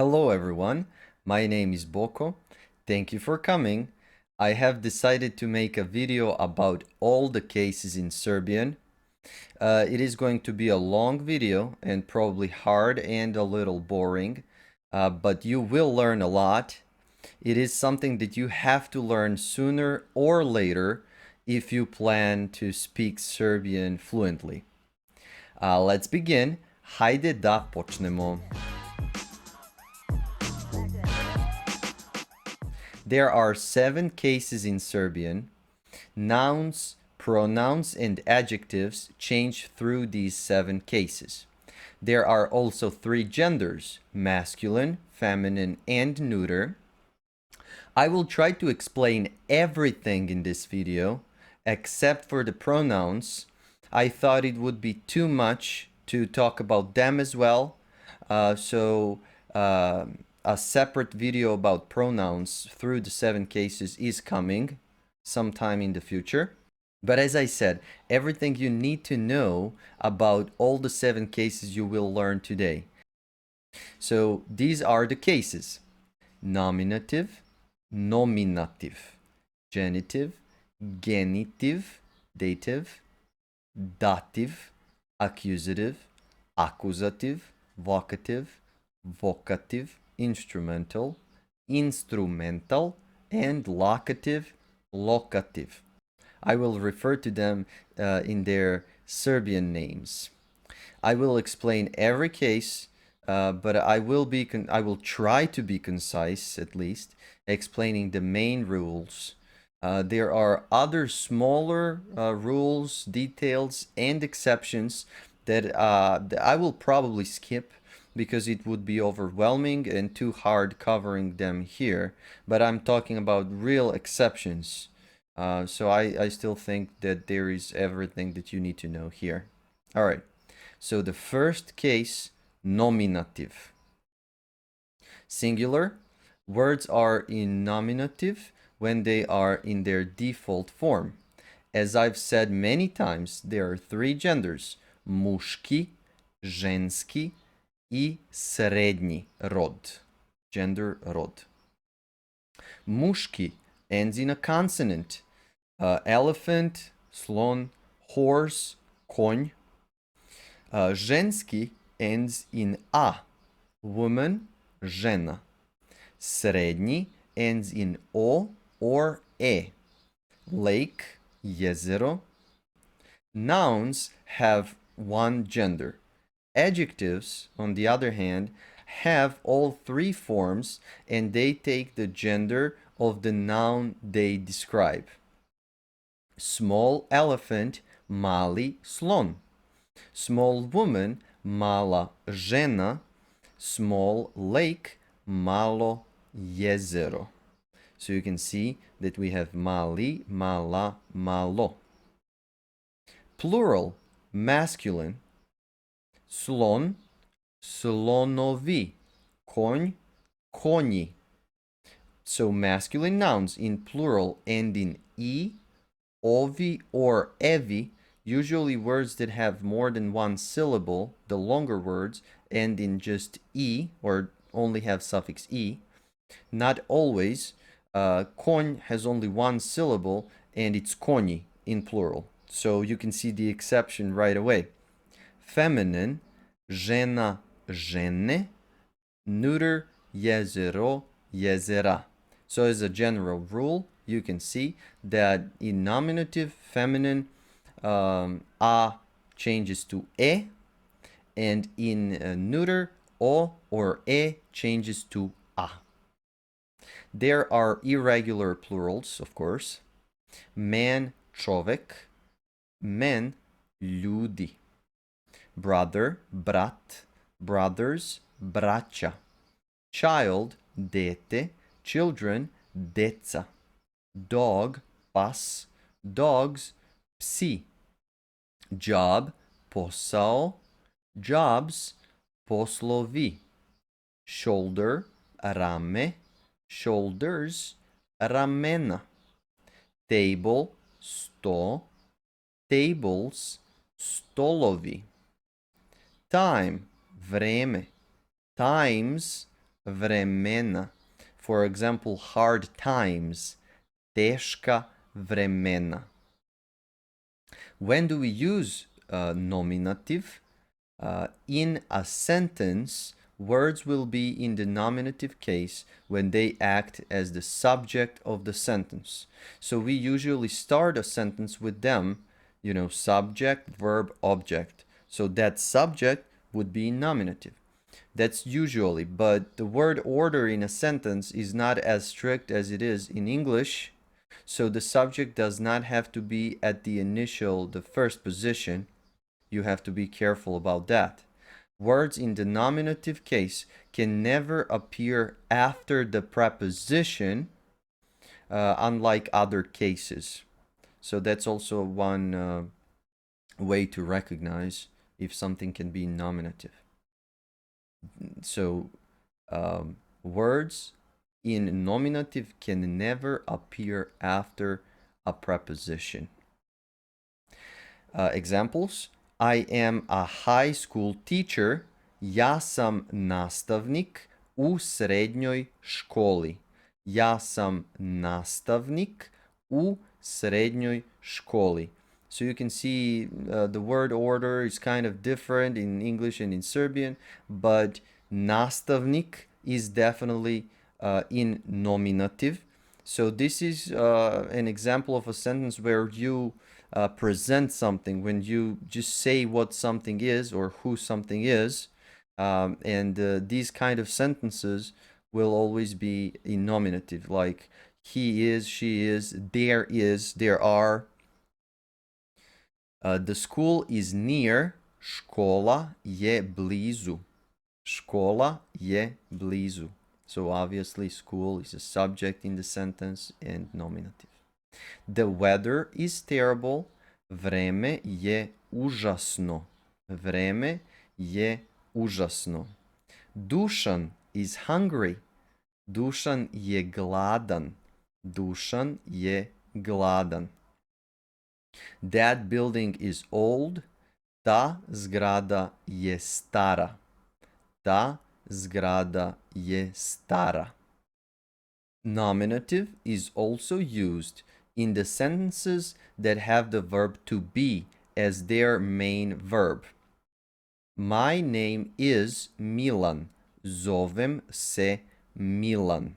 Hello everyone, my name is Boko. Thank you for coming. I have decided to make a video about all the cases in Serbian. It is going to be a long video and probably hard and a little boring, but you will learn a lot. It is something that you have to learn sooner or later if you plan to speak Serbian fluently. Let's begin. Hajde da počnemo. There are 7 cases in Serbian. Nouns, pronouns, and adjectives change through these 7 cases. There are also 3 genders, masculine, feminine, and neuter. I will try to explain everything in this video, except for the pronouns. I thought it would be too much to talk about them as well, so a separate video about pronouns through the 7 cases is coming sometime in the future. But as I said, everything you need to know about all the 7 cases you will learn today. So these are the cases: nominative, nominative, genitive, genitive, dative, dative, accusative, accusative, vocative, vocative, instrumental, instrumental, and locative, locative. I will refer to them in their Serbian names. I will explain every case, but I will try to be concise, at least, explaining the main rules. There are other smaller rules, details, and exceptions that I will probably skip because it would be overwhelming and too hard covering them here. But I'm talking about real exceptions. So I still think that there is everything that you need to know here. All right. So the first case, nominative. Singular, words are in nominative when they are in their default form. As I've said many times, there are 3 genders: muški, ženski, I srednji rod. Gender rod. Muški ends in a consonant. Elephant, slon, horse, konj. Ženski ends in a. Woman, žena. Srednji ends in o or e. Lake, jezero. Nouns have 1 gender. Adjectives, on the other hand, have all 3 forms and they take the gender of the noun they describe. Small elephant, mali slon. Small woman, mala žena. Small lake, malo jezero. So you can see that we have mali, mala, malo. Plural, masculine: slon, slonovi, konj, konji. So masculine nouns in plural end in I, ovi, or evi. Usually words that have more than 1 syllable, the longer words, end in just I or only have suffix I. Not always. Konj has only 1 syllable and it's konji in plural. So you can see the exception right away. Feminine, žena, žene. Neuter, jezero, jezera. So as a general rule, you can see that in nominative, feminine, a changes to e, and in neuter, o or e changes to a. There are irregular plurals, of course. Man, čovek. Men, ljudi. Brother, brat. Brothers, braća. Child, dete. Children, deca. Dog, pas. Dogs, psi. Job, posao. Jobs, poslovi. Shoulder, rame. Shoulders, ramena. Table, sto. Tables, stolovi. Time, vreme. Times, vremena. For example, hard times, teška vremena. When do we use nominative? In a sentence, words will be in the nominative case when they act as the subject of the sentence. So we usually start a sentence with them, subject, verb, object. So that subject would be nominative. That's usually, but the word order in a sentence is not as strict as it is in English. So the subject does not have to be at the first position. You have to be careful about that. Words in the nominative case can never appear after the preposition, unlike other cases. So that's also one way to recognize if something can be nominative. So words in nominative can never appear after a preposition. Examples: I am a high school teacher. Ja sam nastavnik u srednjoj školi. Ja sam nastavnik u srednjoj školi. So you can see the word order is kind of different in English and in Serbian, but nastavnik is definitely in nominative. So this is an example of a sentence where you present something, when you just say what something is or who something is. And these kind of sentences will always be in nominative, like he is, she is, there are. The school is near. Škola je blizu. Škola je blizu. So obviously school is a subject in the sentence and nominative. The weather is terrible. Vreme je užasno. Vreme je užasno. Dušan is hungry. Dušan je gladan. Dušan je gladan. That building is old. Ta zgrada je stara. Ta zgrada je stara. Nominative is also used in the sentences that have the verb to be as their main verb. My name is Milan. Zovem se Milan.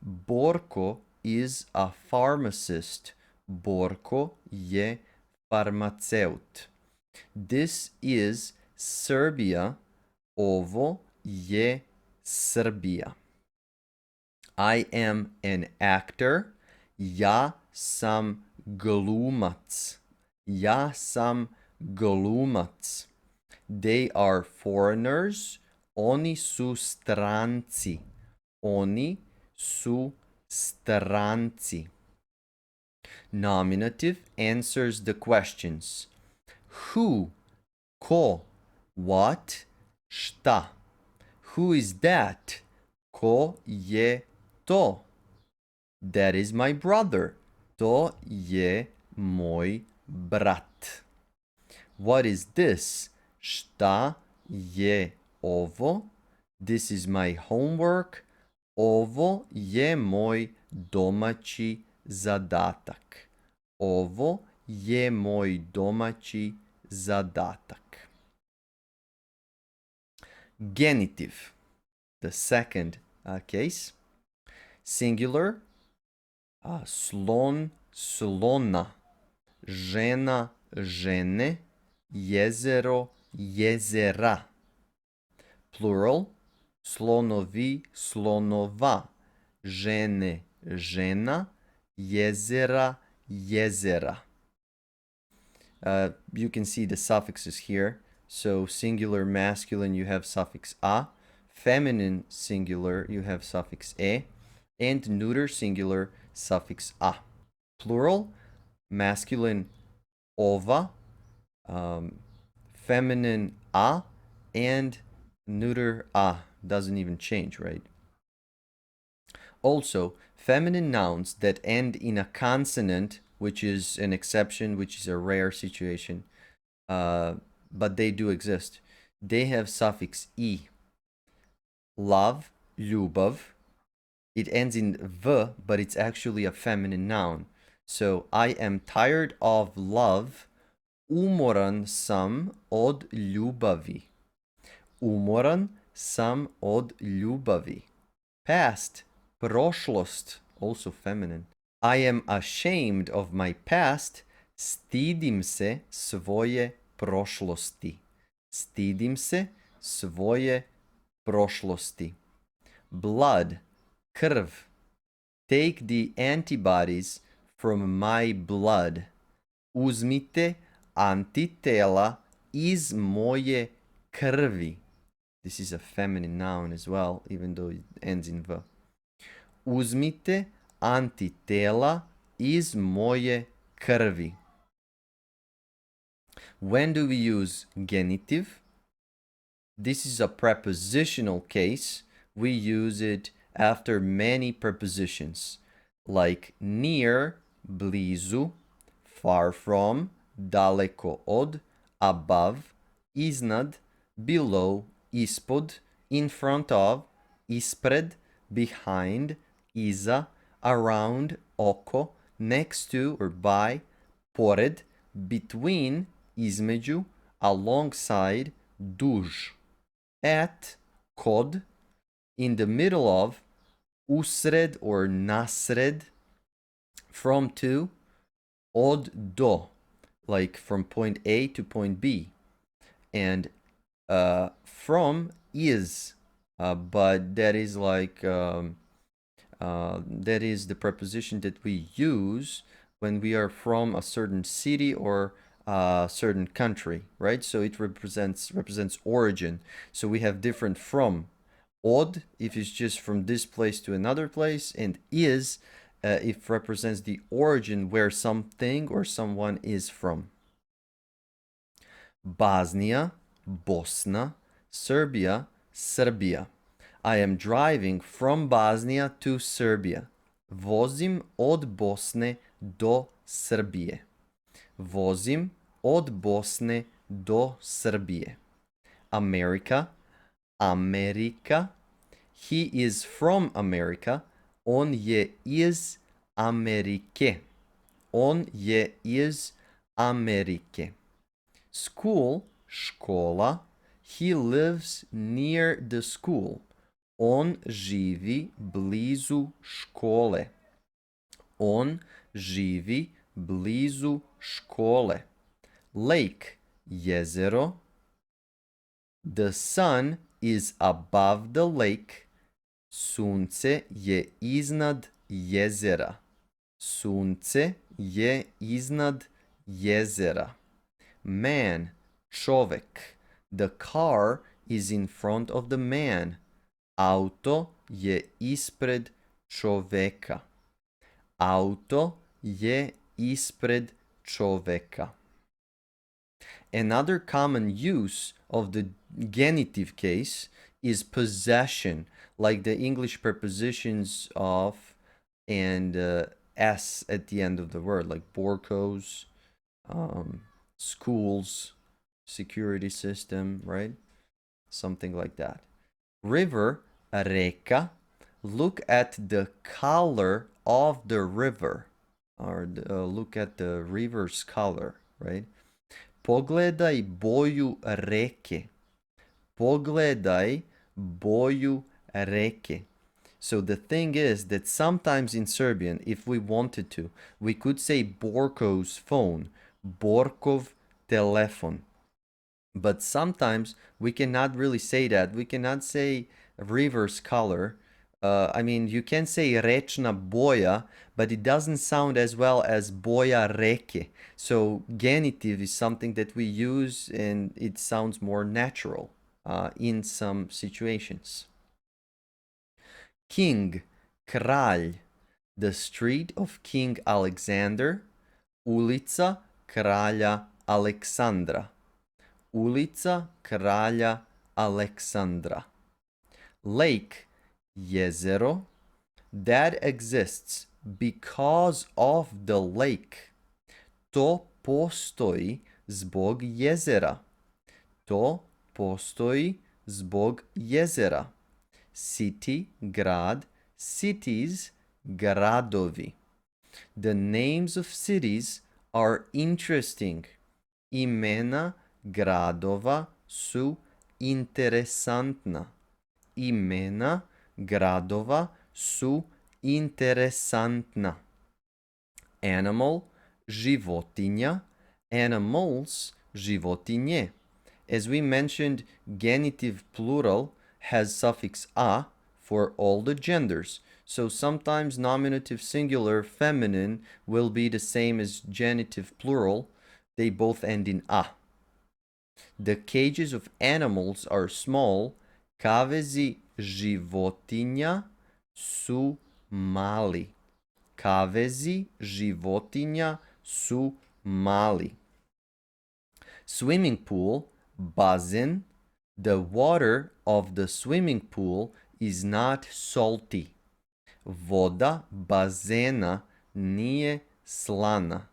Borko is a pharmacist. Borko je farmaceut. This is Serbia. Ovo je Srbija. I am an actor. Ja sam glumac. Ja sam glumac. They are foreigners. Oni su stranci. Oni su stranci. Nominative answers the questions who, ko, what, šta. Who is that? Ko je to? That is my brother. To je moj brat. What is this? Šta je ovo? This is my homework. Ovo je moj domaći zadatak. Ovo je moj domaći zadatak. Genitive, the second case. Singular, slon, slona, žena, žene, jezero, jezera. Plural, slonovi, slonova, žene, žena, jezera, jezera. You can see the suffixes here. So singular masculine, you have suffix a. Feminine singular, you have suffix e. And neuter singular, suffix a. Plural, masculine ova, feminine a, and neuter a. Doesn't even change, right? Also, feminine nouns that end in a consonant, which is an exception, which is a rare situation, but they do exist. They have suffix e. Love, ljubav. It ends in v, but it's actually a feminine noun. So I am tired of love. Umoran sam od ljubavi. Umoran sam od ljubavi. Past, prošlost, also feminine. I am ashamed of my past. Stidim se svoje prošlosti. Stidim se svoje prošlosti. Blood, krv. Take the antibodies from my blood. Uzmite antitela iz moje krvi. This is a feminine noun as well, even though it ends in v. Uzmite antitela iz moje krvi. When do we use genitive? This is a prepositional case. We use it after many prepositions, like near, blizu, far from, daleko od, above, iznad, below, ispod, in front of, ispred, behind, iza, around, oko, next to or by, pored, between, između, alongside, duž, at, kod, in the middle of, usred or nasred, from to, od do, like from point A to point B, and from is, but that is like that is the preposition that we use when we are from a certain city or a certain country, right? So it represents origin. So we have different from. Od if it's just from this place to another place, and is if represents the origin where something or someone is from. Bosnia, Bosna, Serbia, Srbija. I am driving from Bosnia to Serbia. Vozim od Bosne do Srbije. Vozim od Bosne do Srbije. America, Amerika. He is from America. On je iz Amerike. On je iz Amerike. School, škola. He lives near the school. On živi blizu škole. On živi blizu škole. Lake, jezero. The sun is above the lake. Sunce je iznad jezera. Sunce je iznad jezera. Man, čovek. The car is in front of the man. Auto je ispred čoveka. Auto je ispred čoveka. Another common use of the genitive case is possession, like the English prepositions of and s at the end of the word, like borkos, schools, security system, right? Something like that. River, reka. Look at the color of the river, or look at the river's color, right? Pogledaj boju reke. Pogledaj boju reke. So the thing is that sometimes in Serbian, if we wanted to, we could say Borko's phone, Borkov telefon. But sometimes we cannot really say that. We cannot say river's color. I mean, you can say rečna boja, but it doesn't sound as well as boja reke. So genitive is something that we use and it sounds more natural in some situations. King, kralj. The street of King Alexander. Ulica kralja Aleksandra. Ulica kralja Aleksandra. Lake, jezero. That exists because of the lake. To postoji zbog jezera. To postoji zbog jezera. city, grad, cities, gradovi. The names of cities are interesting. Imena gradova su interesantna. Imena gradova su interesantna. Animal, životinja. Animals, životinje. As we mentioned, genitive plural has suffix a for all the genders. So sometimes nominative singular feminine will be the same as genitive plural. They both end in a. The cages of animals are small. Kavezi životinja su mali. Kavezi životinja su mali. Swimming pool, bazen. The water of the swimming pool is not salty. Voda bazena nije slana.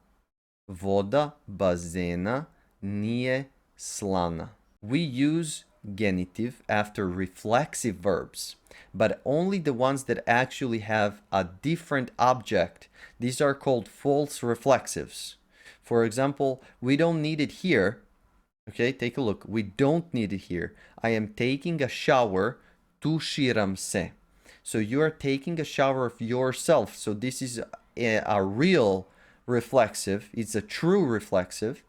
Voda bazena nije slana. We use genitive after reflexive verbs, but only the ones that actually have a different object. These are called false reflexives. For example, we don't need it here. Okay, take a look. We don't need it here. I am taking a shower. Tuširam se. So you are taking a shower of yourself. So this is a real reflexive. It's a true reflexive.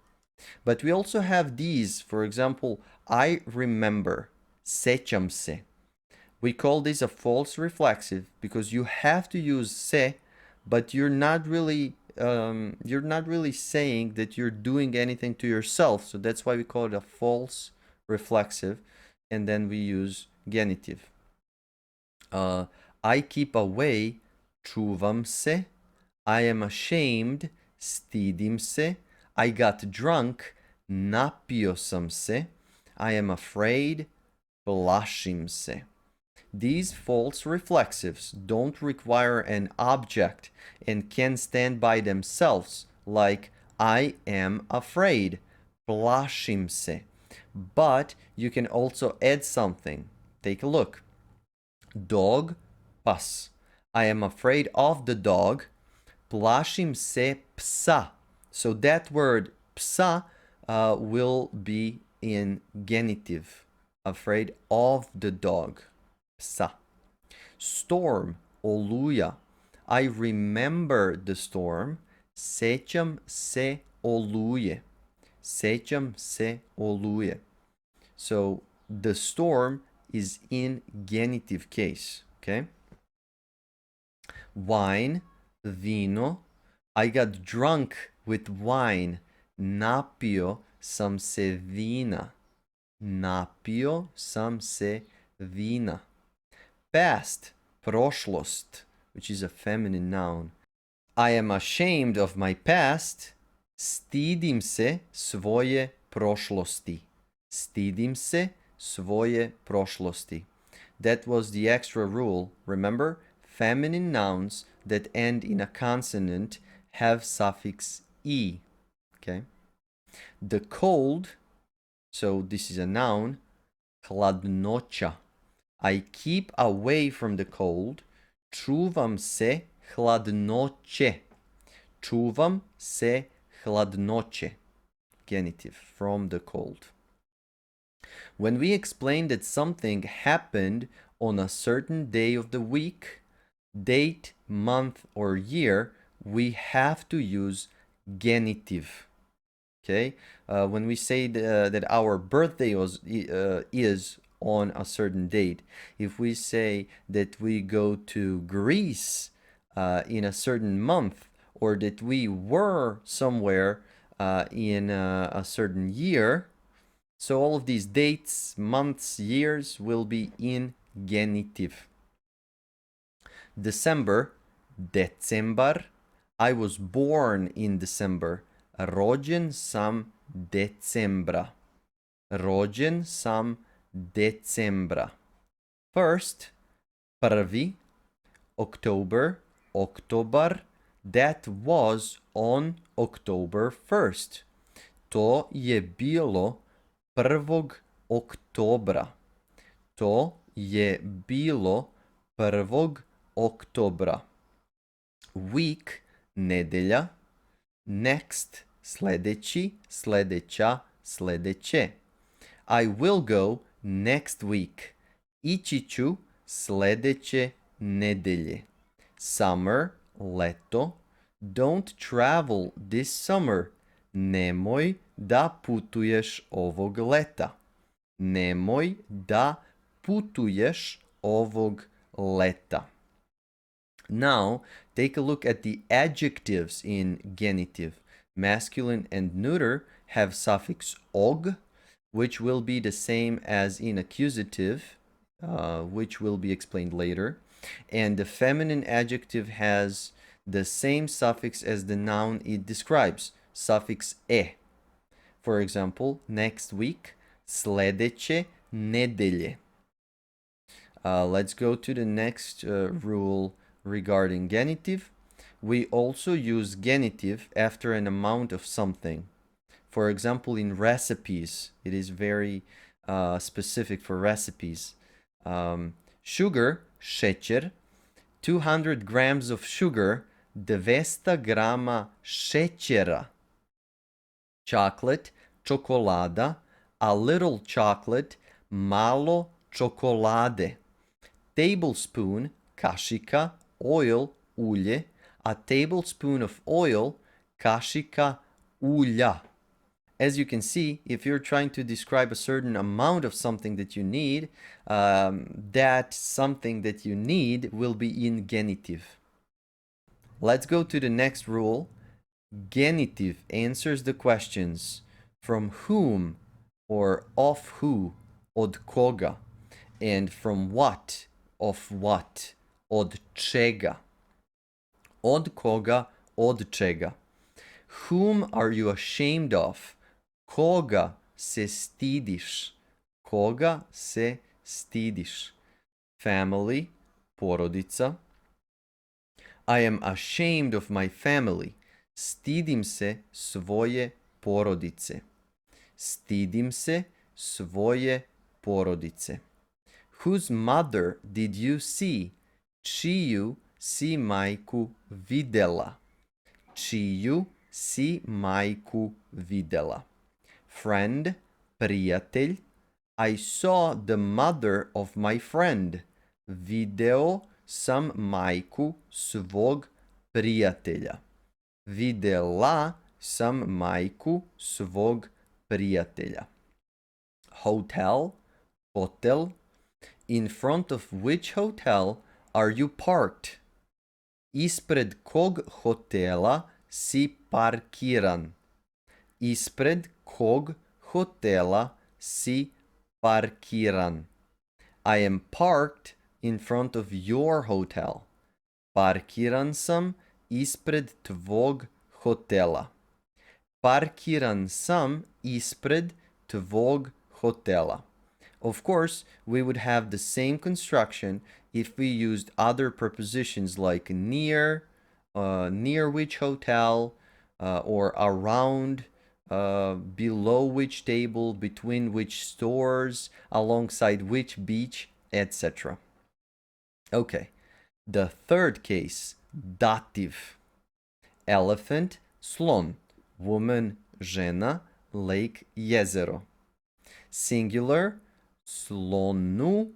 But we also have these. For example, I remember. Sećam se. We call this a false reflexive because you have to use se, but you're not really saying that you're doing anything to yourself. So that's why we call it a false reflexive, and then we use genitive. I keep away, čuvam se. I am ashamed, stidim se. I got drunk, napio sam se. I am afraid, plašim se. These false reflexives don't require an object and can stand by themselves, like I am afraid, plašim se. But you can also add something. Take a look. Dog, pas. I am afraid of the dog, plašim se psa. So that word psa will be in genitive. Afraid of the dog. Psa. Storm, oluja. I remember the storm. Sećam se oluje. Sećam se oluje. So the storm is in genitive case. Okay? Wine, vino. I got drunk with wine. Napio sam se vina. Napio sam se vina. Past, prošlost, which is a feminine noun. I am ashamed of my past. Stidim se svoje prošlosti. Stidim se svoje prošlosti. That was the extra rule. Remember, feminine nouns that end in a consonant have suffix e. Okay? The cold, so this is a noun, hladnoća. I keep away from the cold. Čuvam se hladnoće. Čuvam se hladnoće. Genitive, from the cold. When we explain that something happened on a certain day of the week, date, month, or year, we have to use genitive. Okay? When we say that our birthday is on a certain date, if we say that we go to Greece in a certain month, or that we were somewhere in a certain year, so all of these dates, months, years will be in genitive. December, decembar. I was born in December. Rođen sam decembra. Rođen sam decembra. First, prvi, October, oktobar. That was on October 1st. To je bilo 1. oktobra. To je bilo 1. oktobra. Week, nedelja. Next, sljedeći, sljedeća, sljedeće. I will go next week. Ići ću sljedeće nedelje. Summer, leto. Don't travel this summer. Nemoj da putuješ ovog leta. Nemoj da putuješ ovog leta. Now, take a look at the adjectives in genitive. Masculine and neuter have suffix og, which will be the same as in accusative, which will be explained later. And the feminine adjective has the same suffix as the noun it describes, suffix e. For example, next week, sljedeće nedelje. Let's go to the next rule regarding genitive. We also use genitive after an amount of something. For example, in recipes, it is very specific for recipes. Sugar, šećer, 200 grams of sugar, 200 grama šećera. Chocolate, čokolada, a little chocolate, malo čokolade. Tablespoon, kašika, oil, ulje, a tablespoon of oil, kašika ulja. As you can see, if you're trying to describe a certain amount of something that you need, that something that you need will be in genitive. Let's go to the next rule. Genitive answers the questions from whom or of who, od koga, and from what, of what, od čega. Od koga, od čega. Whom are you ashamed of? Koga se stidiš? Koga se stidiš? Family, porodica. I am ashamed of my family. Stidim se svoje porodice. Stidim se svoje porodice. Whose mother did you see? Čiju si majku videla? Čiju si majku videla? Friend, prijatelj. I saw the mother of my friend. Video sam majku svog prijatelja. Videla sam majku svog prijatelja. Hotel, hotel. In front of which hotel are you parked? Ispred kog hotela si parkiran? Ispred kog hotela si parkiran? I am parked in front of your hotel. Parkiran sam ispred tvog hotela. Parkiran sam ispred tvog hotela. Of course, we would have the same construction if we used other prepositions like near, near which hotel, or around, below which table, between which stores, alongside which beach, etc. Okay, the third case, dative. Elephant, slon. Woman, žena. Lake, jezero. Singular, slonu,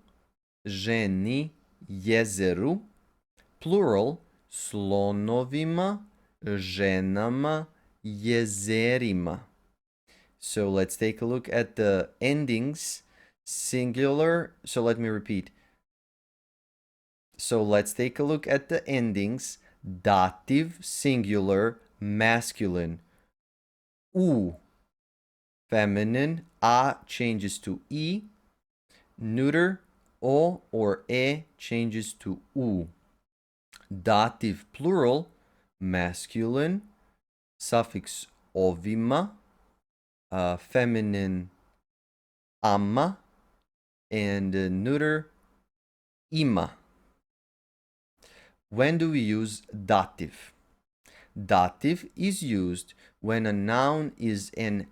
ženi, jezeru. Plural, slonovima, ženama, jezerima. So let's take a look at the endings. Singular, so let me repeat. So let's take a look at the endings. Dative, singular, masculine. U, feminine. A changes to E. Neuter, O or E changes to U. Dative, plural, masculine. Suffix ovima. Feminine, ama. And neuter, ima. When do we use dative? Dative is used when a noun is an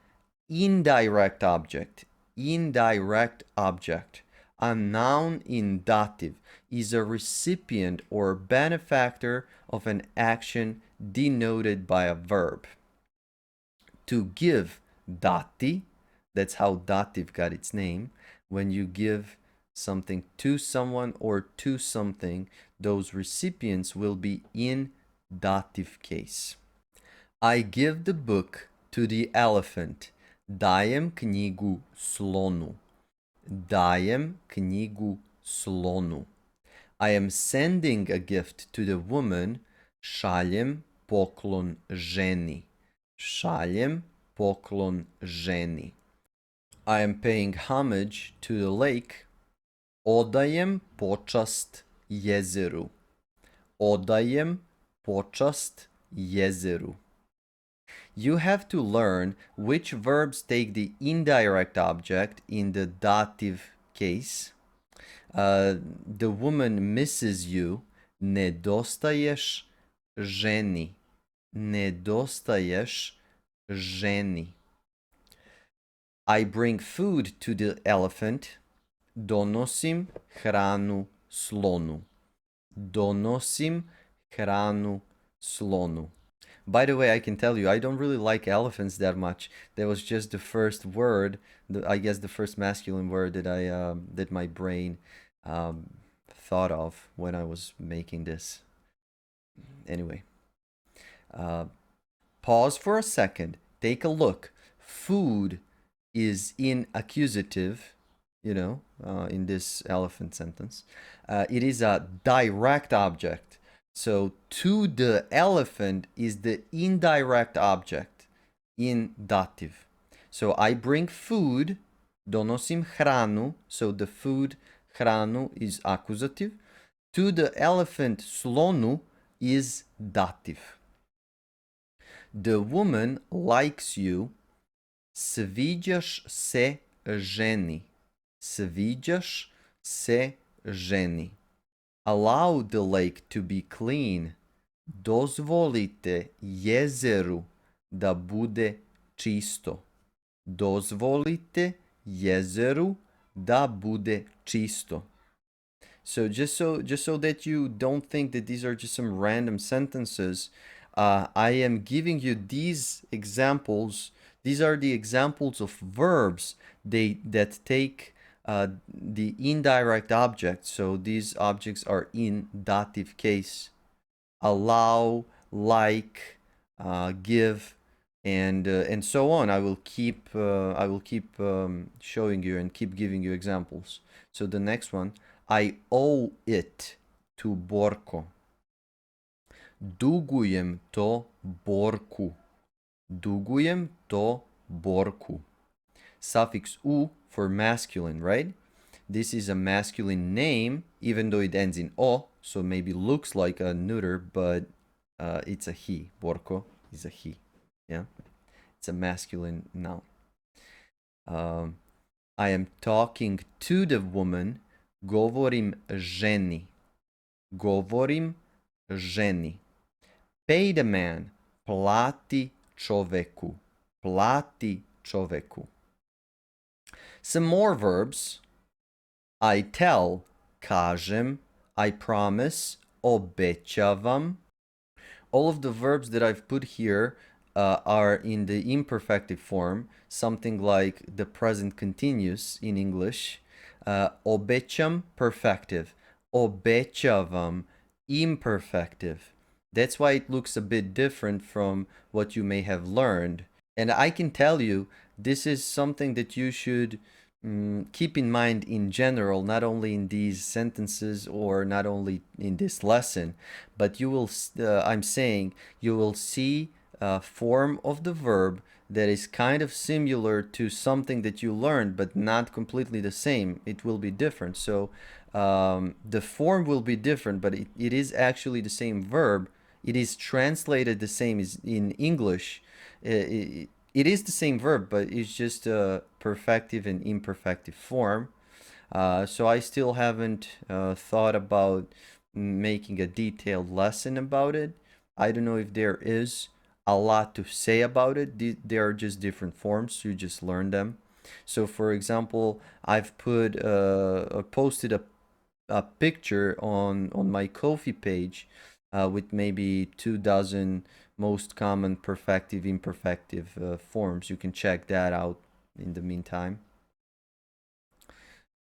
indirect object. Indirect object. A noun in dative is a recipient or benefactor of an action denoted by a verb. To give, dati, that's how dative got its name. When you give something to someone or to something, those recipients will be in dative case. I give the book to the elephant. Dajem knjigu slonu. Dajem knjigu slonu. I am sending a gift to the woman. Šaljem poklon ženi. Šaljem poklon ženi. I am paying homage to the lake. Odajem počast jezeru. Odajem počast jezeru. You have to learn which verbs take the indirect object in the dative case. The woman misses you. Nedostaješ ženi. Nedostaješ ženi. I bring food to the elephant. Donosim hranu slonu. Donosim hranu slonu. By the way, I can tell you, I don't really like elephants that much. That was just the first word, I guess the first masculine word that my brain thought of when I was making this. Anyway, pause for a second. Take a look. Food is in accusative, in this elephant sentence. It is a direct object. So to the elephant is the indirect object in dative. So I bring food, donosim hranu, so the food hranu is accusative. To the elephant slonu is dative. The woman likes you. Sviđaš se ženi. Sviđaš se ženi. Allow the lake to be clean. Dozvolite jezeru da bude čisto. Dozvolite jezeru da bude čisto. So just so that you don't think that these are just some random sentences, I am giving you these examples. These are the examples of verbs that take the indirect object. So these objects are in dative case. Allow, like, give, and so on. I will keep showing you and keep giving you examples. So the next one, I owe it to Borko. Dugujem to Borku. Dugujem to Borku. Suffix u for masculine, right? This is a masculine name, even though it ends in o, so maybe looks like a neuter, but it's a he. Borko is a he. Yeah, it's a masculine noun. I am talking to the woman. Govorim ženi. Govorim ženi. Pay the man. Plati čoveku. Plati čoveku. Some more verbs. I tell, kažem. I promise, obećavam. All of the verbs that I've put here are in the imperfective form, something like the present continuous in English. Obećam, perfective. Obećavam, imperfective. That's why it looks a bit different from what you may have learned. And I can tell you, this is something that you should keep in mind in general, not only in these sentences or not only in this lesson, but you will, I'm saying, you will see a form of the verb that is kind of similar to something that you learned, but not completely the same. It will be different. So the form will be different, but it is actually the same verb. It is translated the same as in English. It is the same verb, but it's just a perfective and imperfective form. So I still haven't thought about making a detailed lesson about it. I don't know if there is a lot to say about it. They are just different forms. You just learn them. So for example, I've posted a picture on my Ko-fi page with maybe 2 dozen most common perfective imperfective forms. You can check that out in the meantime.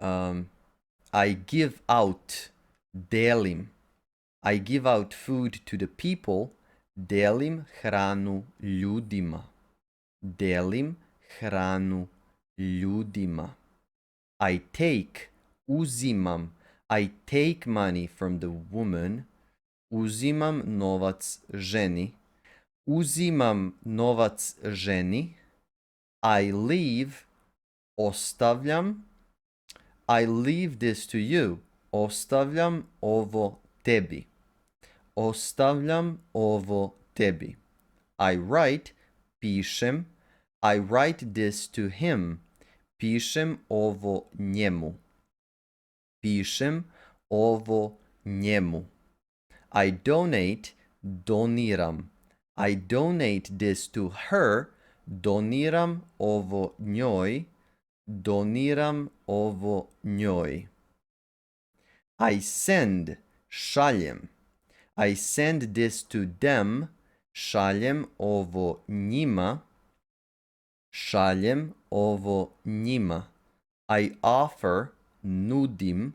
I give out, delim. I give out food to the people, delim hranu ljudima. Delim hranu ljudima. I take, uzimam. I take money from the woman, uzimam novac ženi. Uzimam novac ženi. I leave, ostavljam. I leave this to you. Ostavljam ovo tebi. Ostavljam ovo tebi. I write, pišem. I write this to him. Pišem ovo njemu. Pišem ovo njemu. I donate, doniram. I donate this to her. Doniram ovo njoj. Doniram ovo njoj. I send, šaljem. I send this to them. Šaljem ovo njima. Šaljem ovo njima. I offer, nudim.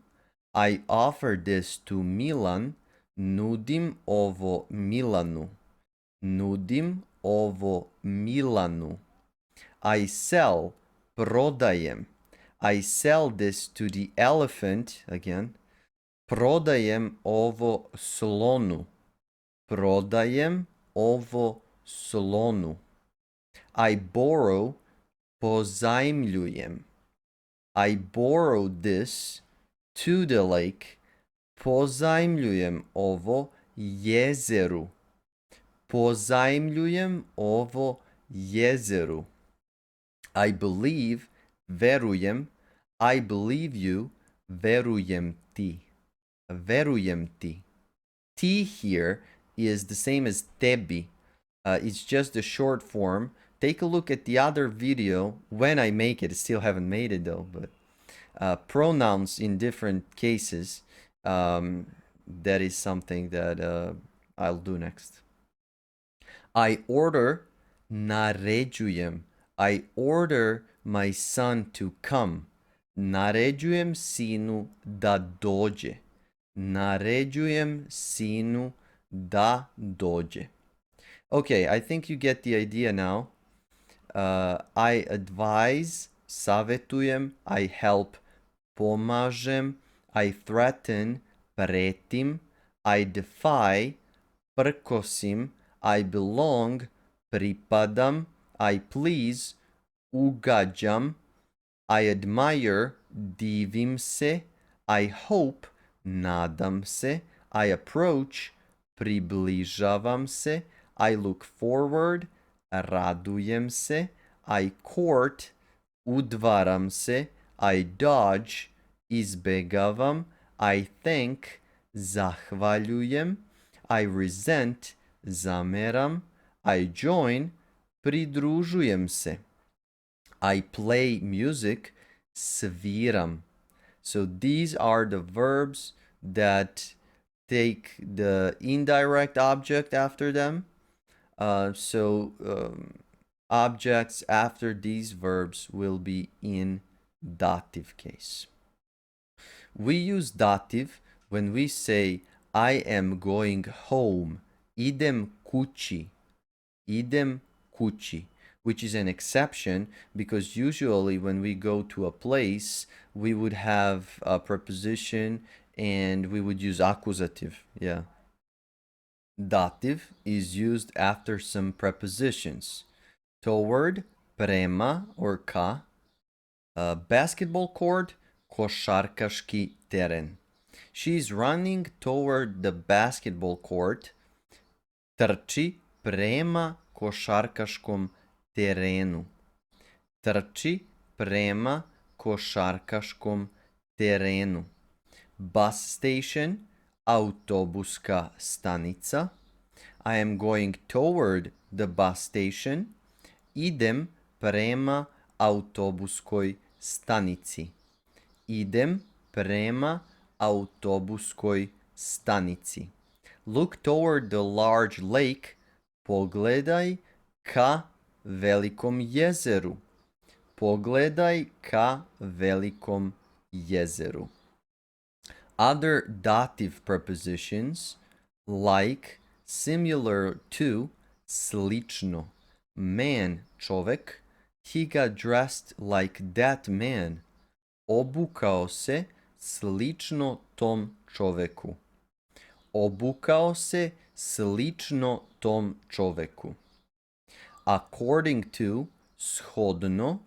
I offer this to Milan. Nudim ovo Milanu. Nudim ovo Milanu. I sell, prodajem. I sell this to the elephant. Again. Prodajem ovo slonu. Prodajem ovo slonu. I borrow, pozajmljujem. I borrow this to the lake. Pozajmljujem ovo jezeru. Pozajmljujem ovo jezeru. I believe, verujem. I believe you, verujem ti. Verujem ti. Ti here is the same as tebi. It's just a short form. Take a look at the other video when I make it. I still haven't made it though, but pronouns in different cases. That is something that I'll do next. I order, naređujem. I order my son to come. Naređujem sinu da dođe. Naređujem sinu da dođe. Okay, I think you get the idea now. I advise, savetujem. I help, pomažem. I threaten, pretim. I defy, prkosim. I belong, pripadam. I please, ugađam. I admire, divim se. I hope, nadam se. I approach, približavam se. I look forward, radujem se. I court, udvaram se. I dodge, izbegavam. I thank, zahvaljujem. I resent, zameram. I join, pridružujem se. I play music, sviram. So these are the verbs that take the indirect object after them. Objects after these verbs will be in dative case. We use dative when we say I am going home. Idem kući. Idem kući, which is an exception because usually when we go to a place, we would have a preposition and we would use accusative. Yeah. Dative is used after some prepositions. Toward, prema or ka. Basketball court, košarkaški teren. She's running toward the basketball court. Trči prema košarkaškom terenu. Trči prema košarkaškom terenu. Bus station, autobuska stanica. I am going toward the bus station. Idem prema autobuskoj stanici. Idem prema autobuskoj stanici. Look toward the large lake. Pogledaj ka velikom jezeru. Pogledaj ka velikom jezeru. Other dative prepositions like, similar to, slično. Man, čovek, he got dressed like that man. Obukao se slično tom čoveku. Obukao se slično tom čoveku. According to, shodno,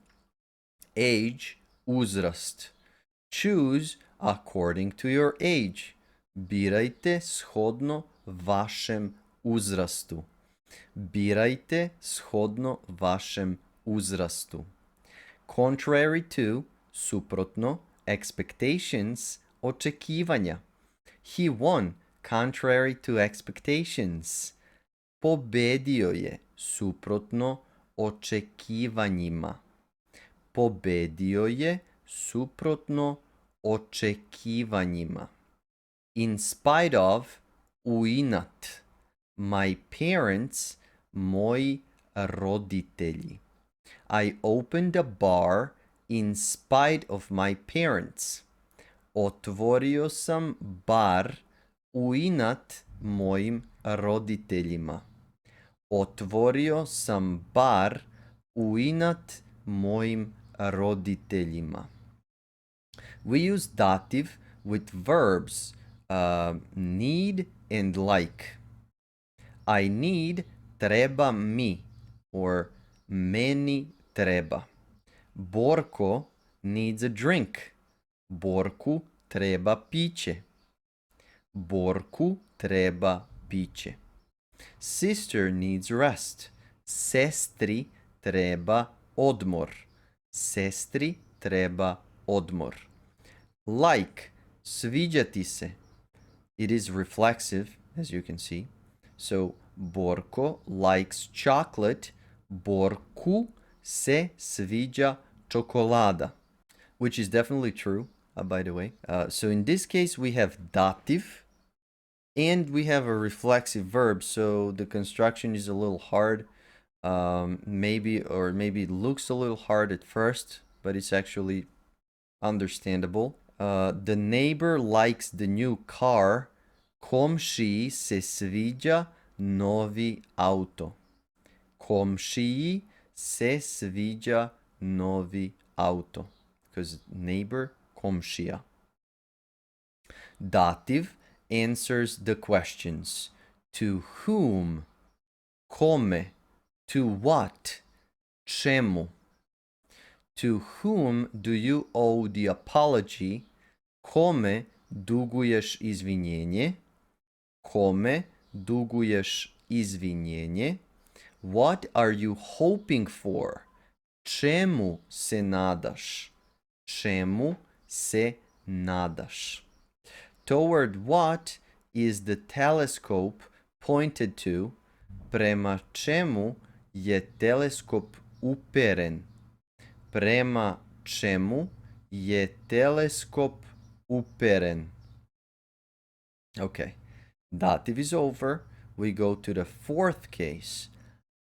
age, uzrast. Choose according to your age. Birajte shodno vašem uzrastu. Birajte shodno vašem uzrastu. Contrary to, suprotno, expectations, očekivanja. He won, contrary to expectations. Pobedio je, suprotno očekivanjima. Pobedio je, suprotno očekivanjima. In spite of, uinat. My parents, moji roditelji. I opened a bar in spite of my parents. Otvorio sam bar uinat mojim roditeljima. Otvorio sam bar uinat mojim roditeljima. We use dative with verbs need and like. I need, treba mi, or meni treba. Borko needs a drink. Borku treba piće. Borku treba piće. Sister needs rest. Sestri treba odmor. Sestri treba odmor. Like, sviđati se. It is reflexive, as you can see. So, Borko likes chocolate. Borku se sviđa čokolada. Which is definitely true, by the way. So in this case, we have dative. And we have a reflexive verb, so the construction is a little hard. Maybe it looks a little hard at first, but it's actually understandable. The neighbor likes the new car. Komšiji se sviđa novi auto. Komšiji se sviđa novi auto. Because neighbor, komšija. Dative answers the questions. To whom? Kome? To what? Čemu? To whom do you owe the apology? Kome duguješ izvinjenje? Kome duguješ izvinjenje? What are you hoping for? Čemu se nadaš? Čemu se nadaš? Toward what is the telescope pointed to? Prema čemu je teleskop uperen? Prema čemu je teleskop uperen? Okay, dative is over. We go to the fourth case,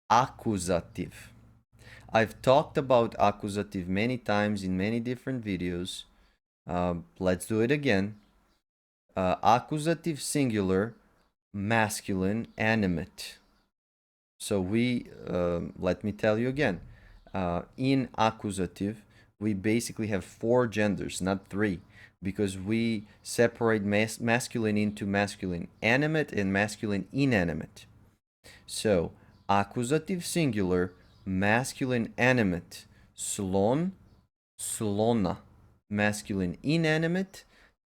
accusative. I've talked about accusative many times in many different videos. Let's do it again. Accusative singular, masculine, animate. So let me tell you again. In accusative, we basically have 4 genders, not 3, because we separate masculine into masculine animate and masculine inanimate. So, accusative singular, masculine animate, slon, slona, masculine inanimate,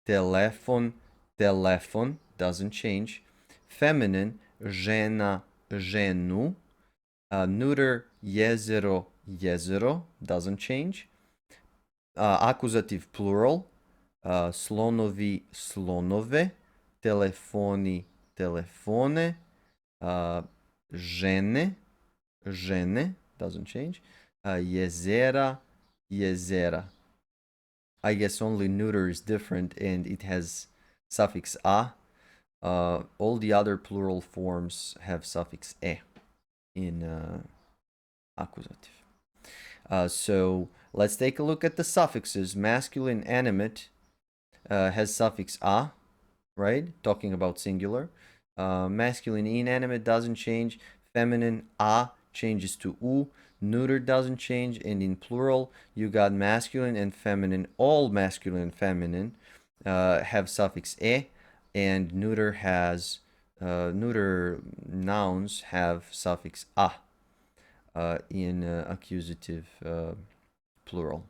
telefon, telefon, doesn't change, feminine, žena, ženu, neuter, jezero, jezero, doesn't change, accusative plural, slonovi, slonove, telefoni, telefone, žene, žene, doesn't change, Jezera, jezera. I guess only neuter is different and it has suffix a. All the other plural forms have suffix e in accusative. So let's take a look at the suffixes. Masculine animate has suffix a, right? Talking about singular. Masculine inanimate doesn't change. Feminine a changes to u. Neuter doesn't change. And in plural, you got masculine and feminine. All masculine and feminine have suffix e, and neuter nouns have suffix a in accusative plural.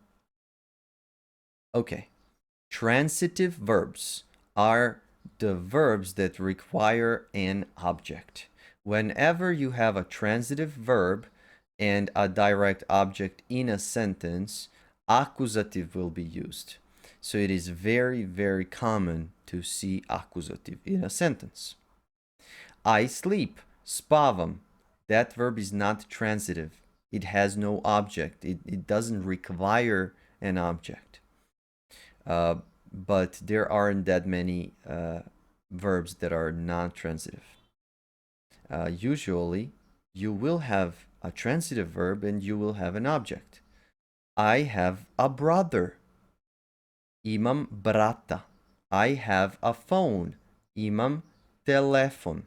Okay. Transitive verbs are the verbs that require an object. Whenever you have a transitive verb and a direct object in a sentence, accusative will be used. So it is very, very common to see accusative in a sentence. I sleep, spavam. That verb is not transitive. It has no object. It doesn't require an object. But there aren't that many verbs that are non-transitive. Usually, you will have a transitive verb and you will have an object. I have a brother. Imam brata. I have a phone. Imam telefon.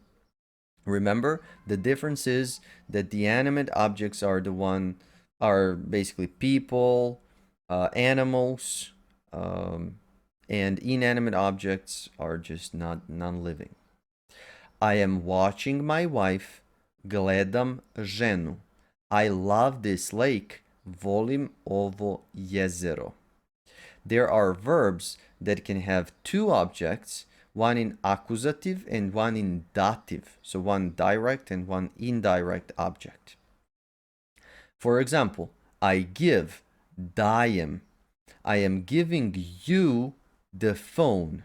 Remember, the difference is that the animate objects are basically people, animals, and inanimate objects are just not non-living. I am watching my wife. Gledam ženu. I love this lake. Volim ovo jezero. There are verbs that can have two objects, one in accusative and one in dative. So one direct and one indirect object. For example, I give, dajem. I am giving you the phone.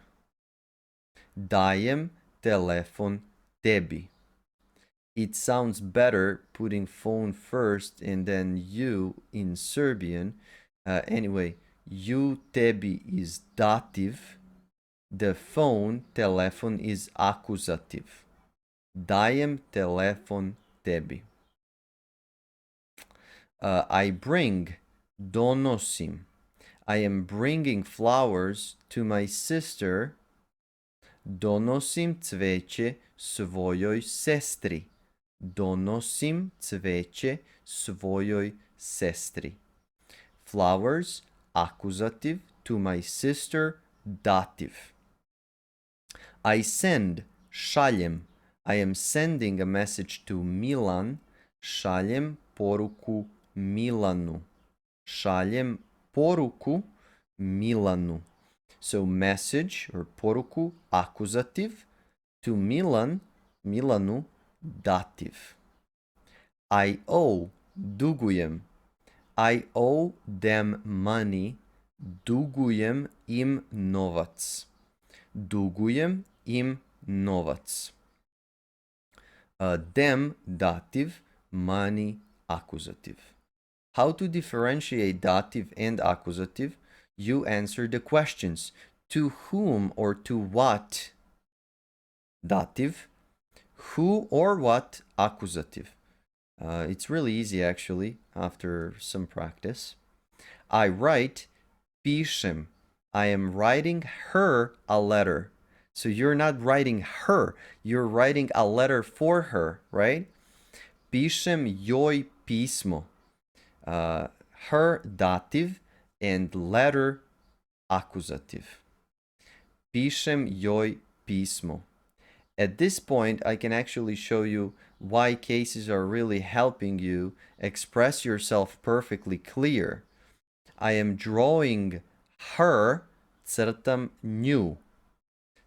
Dajem telefon tebi. It sounds better putting phone first and then you in Serbian. Anyway, you tebi is dative. The phone, telefon, is accusative. Dajem telefon tebi. I bring, donosim. I am bringing flowers to my sister. Donosim cveće svojoj sestri. Donosim cveće svojoj sestri. Flowers, accusative, to my sister, dative. I send, šaljem. I am sending a message to Milan. Šaljem poruku Milanu. Šaljem poruku Milanu. So message or poruku, accusative, to Milan, Milanu, dative. I owe, dugujem. I owe them money. Dugujem im novac. Dugujem im novac. Them, dative, money, accusative. How to differentiate dative and accusative? You answer the questions. To whom or to what? Dative. Who or what? Accusative. It's really easy actually after some practice. I write, pišem. I am writing her a letter. So you're not writing her, you're writing a letter for her, right? Pišem joj pismo. Her, dative, and letter, accusative. Pišem joj pismo. At this point, I can actually show you why cases are really helping you express yourself perfectly clear. I am drawing her, crtam nju.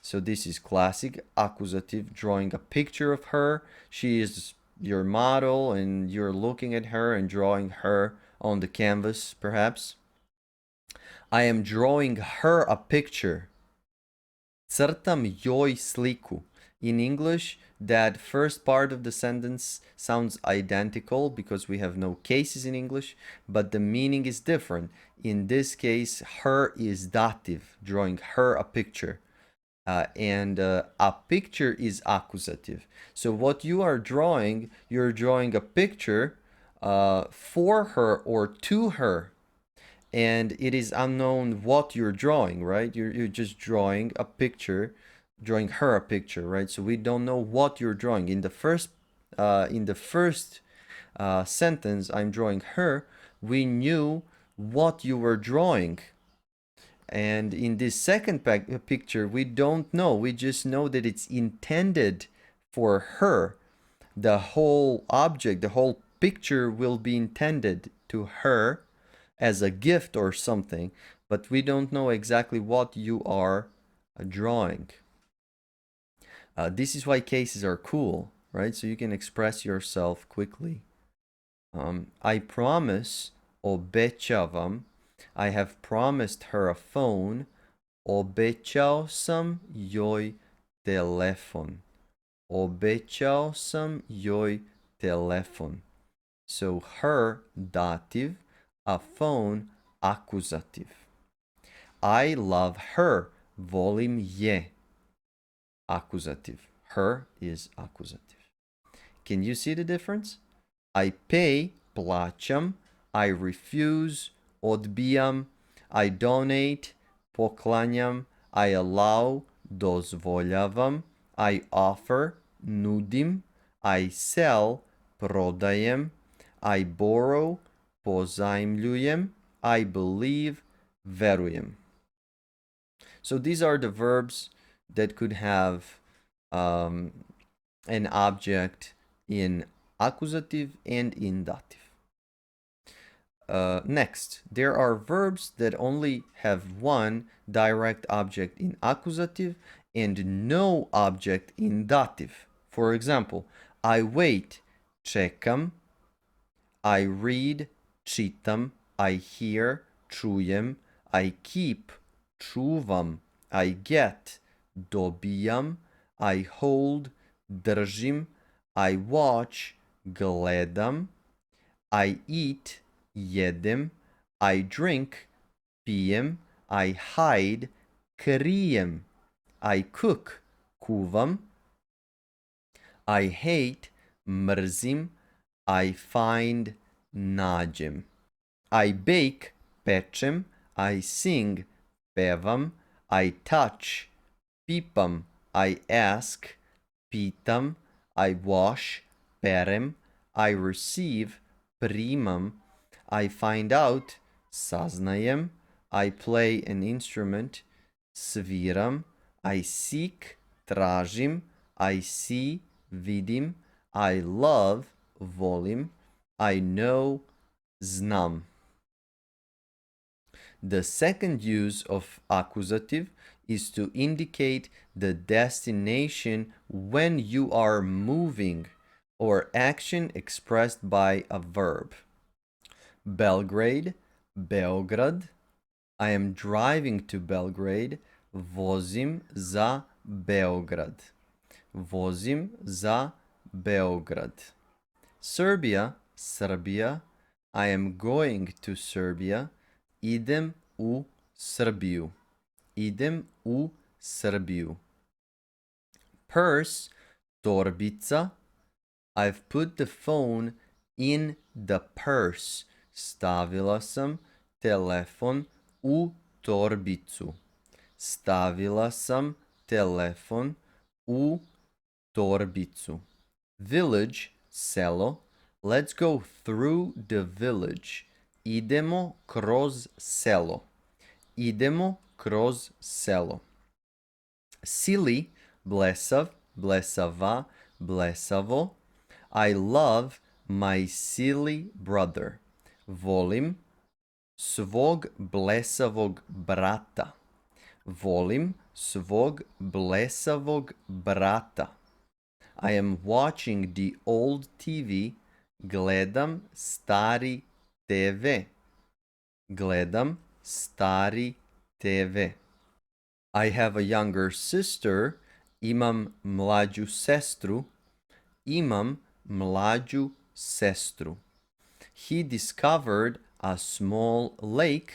So this is classic accusative, drawing a picture of her. She is your model and you're looking at her and drawing her on the canvas, perhaps. I am drawing her a picture. Crtam joj sliku. In English, that first part of the sentence sounds identical because we have no cases in English, but the meaning is different. In this case, her is dative, drawing her a picture. And a picture is accusative. So what you are drawing, you're drawing a picture for her or to her. And it is unknown what you're drawing, right? You're just drawing a picture, drawing her a picture, right? So we don't know what you're drawing. In the first sentence, I'm drawing her, we knew what you were drawing. And in this second picture, we don't know. We just know that it's intended for her. The whole object, the whole picture will be intended to her as a gift or something, but we don't know exactly what you are drawing. This is why cases are cool, right? So you can express yourself quickly. I promise, obećavam. I have promised her a phone. Obećao sam joj telefon. Obećao sam joj telefon. So her, dative, a phone, accusative. I love her, volim je, accusative. Her is accusative. Can you see the difference? I pay, plaćam. I refuse, odbijam. I donate, poklanjam. I allow, dozvoljavam. I offer, nudim. I sell, prodajem. I borrow, pozajmljujem. I believe, verujem. So these are the verbs that could have an object in accusative and in dative. Next, there are verbs that only have one direct object in accusative and no object in dative. For example, I wait, čekam. I read, čitam. I hear, čujem. I keep, čuvam. I get, dobijam. I hold, držim. I watch, gledam. I eat, jedem. I drink, pijem. I hide, krijem. I cook, kuvam. I hate, mrzim. I find, nađem. I bake, pečem. I sing, pevam. I touch, pipam. I ask, pitam. I wash, perem. I receive, primam. I find out, saznajem. I play an instrument, sviram. I seek, tražim. I see, vidim. I love, volim. I know, znam. The second use of accusative is to indicate the destination when you are moving or action expressed by a verb. Belgrade, Beograd. I am driving to Belgrade. Vozim za Beograd. Vozim za Beograd. Serbia, Srbija. I am going to Serbia. Idem u Srbiju. Idem u Srbiju. Purse, torbica. I've put the phone in the purse. Stavila sam telefon u torbicu. Stavila sam telefon u torbicu. Village, selo. Let's go through the village. Idemo kroz selo. Idemo kroz selo. Silly, blesav, blesava, blesavo. I love my silly brother. Volim svog blesavog brata. Volim svog blesavog brata. I am watching the old TV. Gledam stari TV. Gledam stari TV. I have a younger sister. Imam mlađu sestru. Imam mlađu sestru. He discovered a small lake.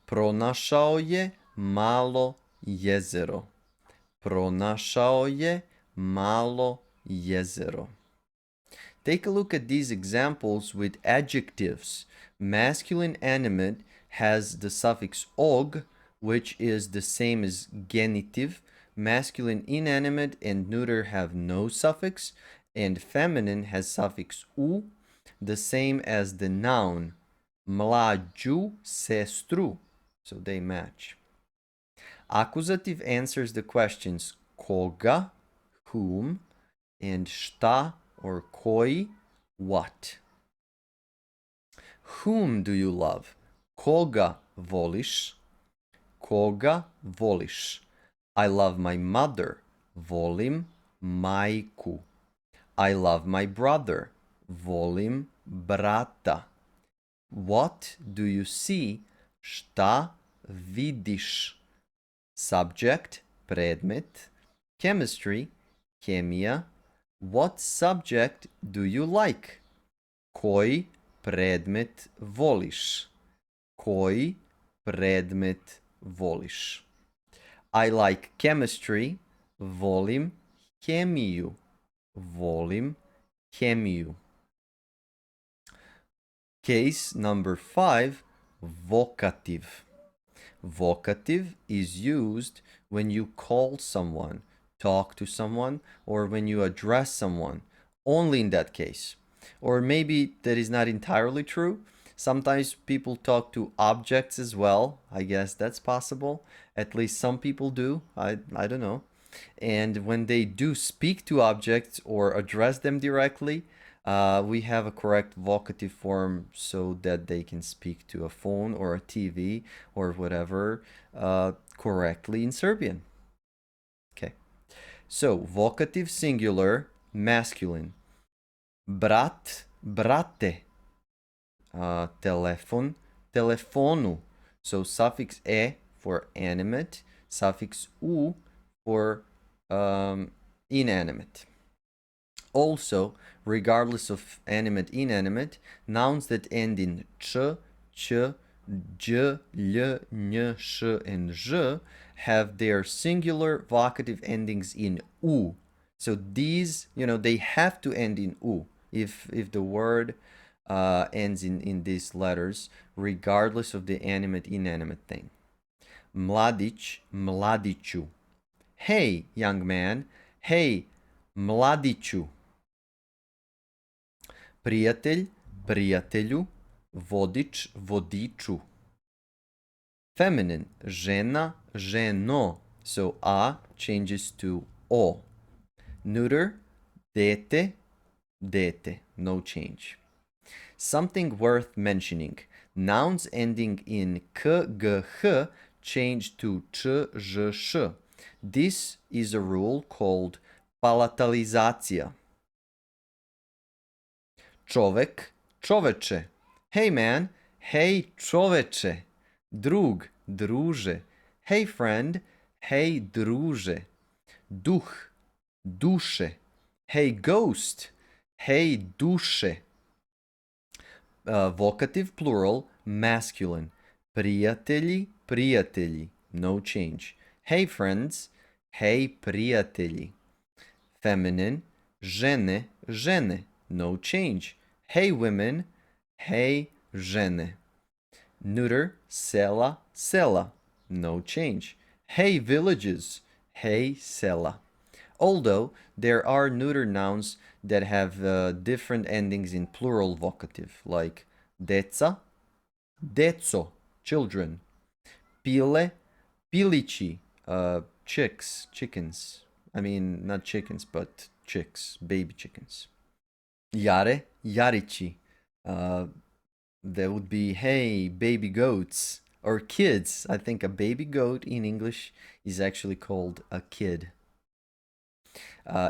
Pronašao je malo jezero. Pronašao je malo jezero. Take a look at these examples with adjectives. Masculine animate has the suffix og, which is the same as genitive. Masculine inanimate and neuter have no suffix, and feminine has suffix u, the same as the noun mlađu sestru. So they match. Accusative answers the questions koga, whom, and šta or koji, what. Whom do you love? Koga voliš? Koga voliš? I love my mother. Volim majku. I love my brother. Volim brata. What do you see? Šta vidiš? Subject, predmet. Chemistry, kemija. What subject do you like? Koji predmet voliš? Koji predmet voliš? I like chemistry. Volim kemiju. Volim kemiju. Case number 5, vocative. Vocative is used when you call someone, talk to someone, or when you address someone. Only in that case. Or maybe that is not entirely true. Sometimes people talk to objects as well. I guess that's possible. At least some people do. I don't know. And when they do speak to objects or address them directly, we have a correct vocative form so that they can speak to a phone or a TV or whatever correctly in Serbian. Okay. So, vocative singular, masculine. Brat, brate. Telefon, telefonu. So, suffix e for animate, suffix u for inanimate. Also, regardless of animate, inanimate, nouns that end in ch, ch, j, l, n, sh, and zh have their singular vocative endings in u. So these, they have to end in u if the word ends in these letters, regardless of the animate, inanimate thing. Mladić, mladiću. Hey, young man. Hey, mladiću. Prijatelj, prijatelju. Vodič, vodiču. Feminine, žena, ženo. So a changes to o. Neuter, dete, dete. No change. Something worth mentioning. Nouns ending in k, g, h change to č, ž, š. This is a rule called palatalizacija. Čovek, čoveče. Hey man, hey čoveče. Drug, druže. Hey friend, hey druže. Duh, duše. Hey ghost, hey duše. Vocative plural, masculine. Prijatelji, prijatelji. No change. Hey friends, hey prijatelji. Feminine, žene, žene. No change. Hey women, hey žene. Neuter, sela, sela. No change. Hey villages, hey sela. Although there are neuter nouns that have different endings in plural vocative, like deca, deco, children. Pile, pilići, chicks, chickens. I mean, not chickens, but chicks, baby chickens. Jare, jarići. That would be, hey, baby goats. Or kids. I think a baby goat in English is actually called a kid.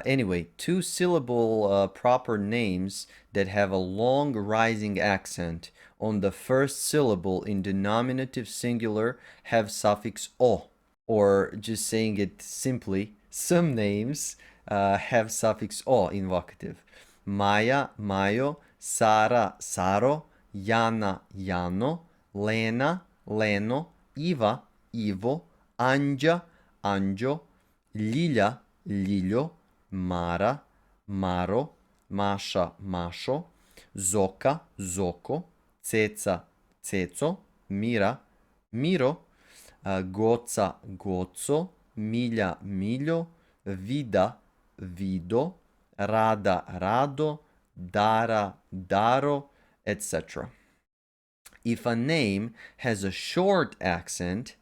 Anyway, two-syllable proper names that have a long rising accent on the first syllable in the nominative singular have suffix o. Or just saying it simply, Some names have suffix o in vocative. Maja, Majo, Sara, Saro, Jana, Jano, Lena, Leno, Iva, Ivo, Anđa, Anđo, Ljilja, Ljiljo, Mara, Maro, Maša, Mašo, Zoka, Zoko, Ceca, Ceco, Mira, Miro, Goca, Goco, Milja, Miljo, Vida, Vido, Rada, Rado, Dara, Daro, etc. If a name has a short accent,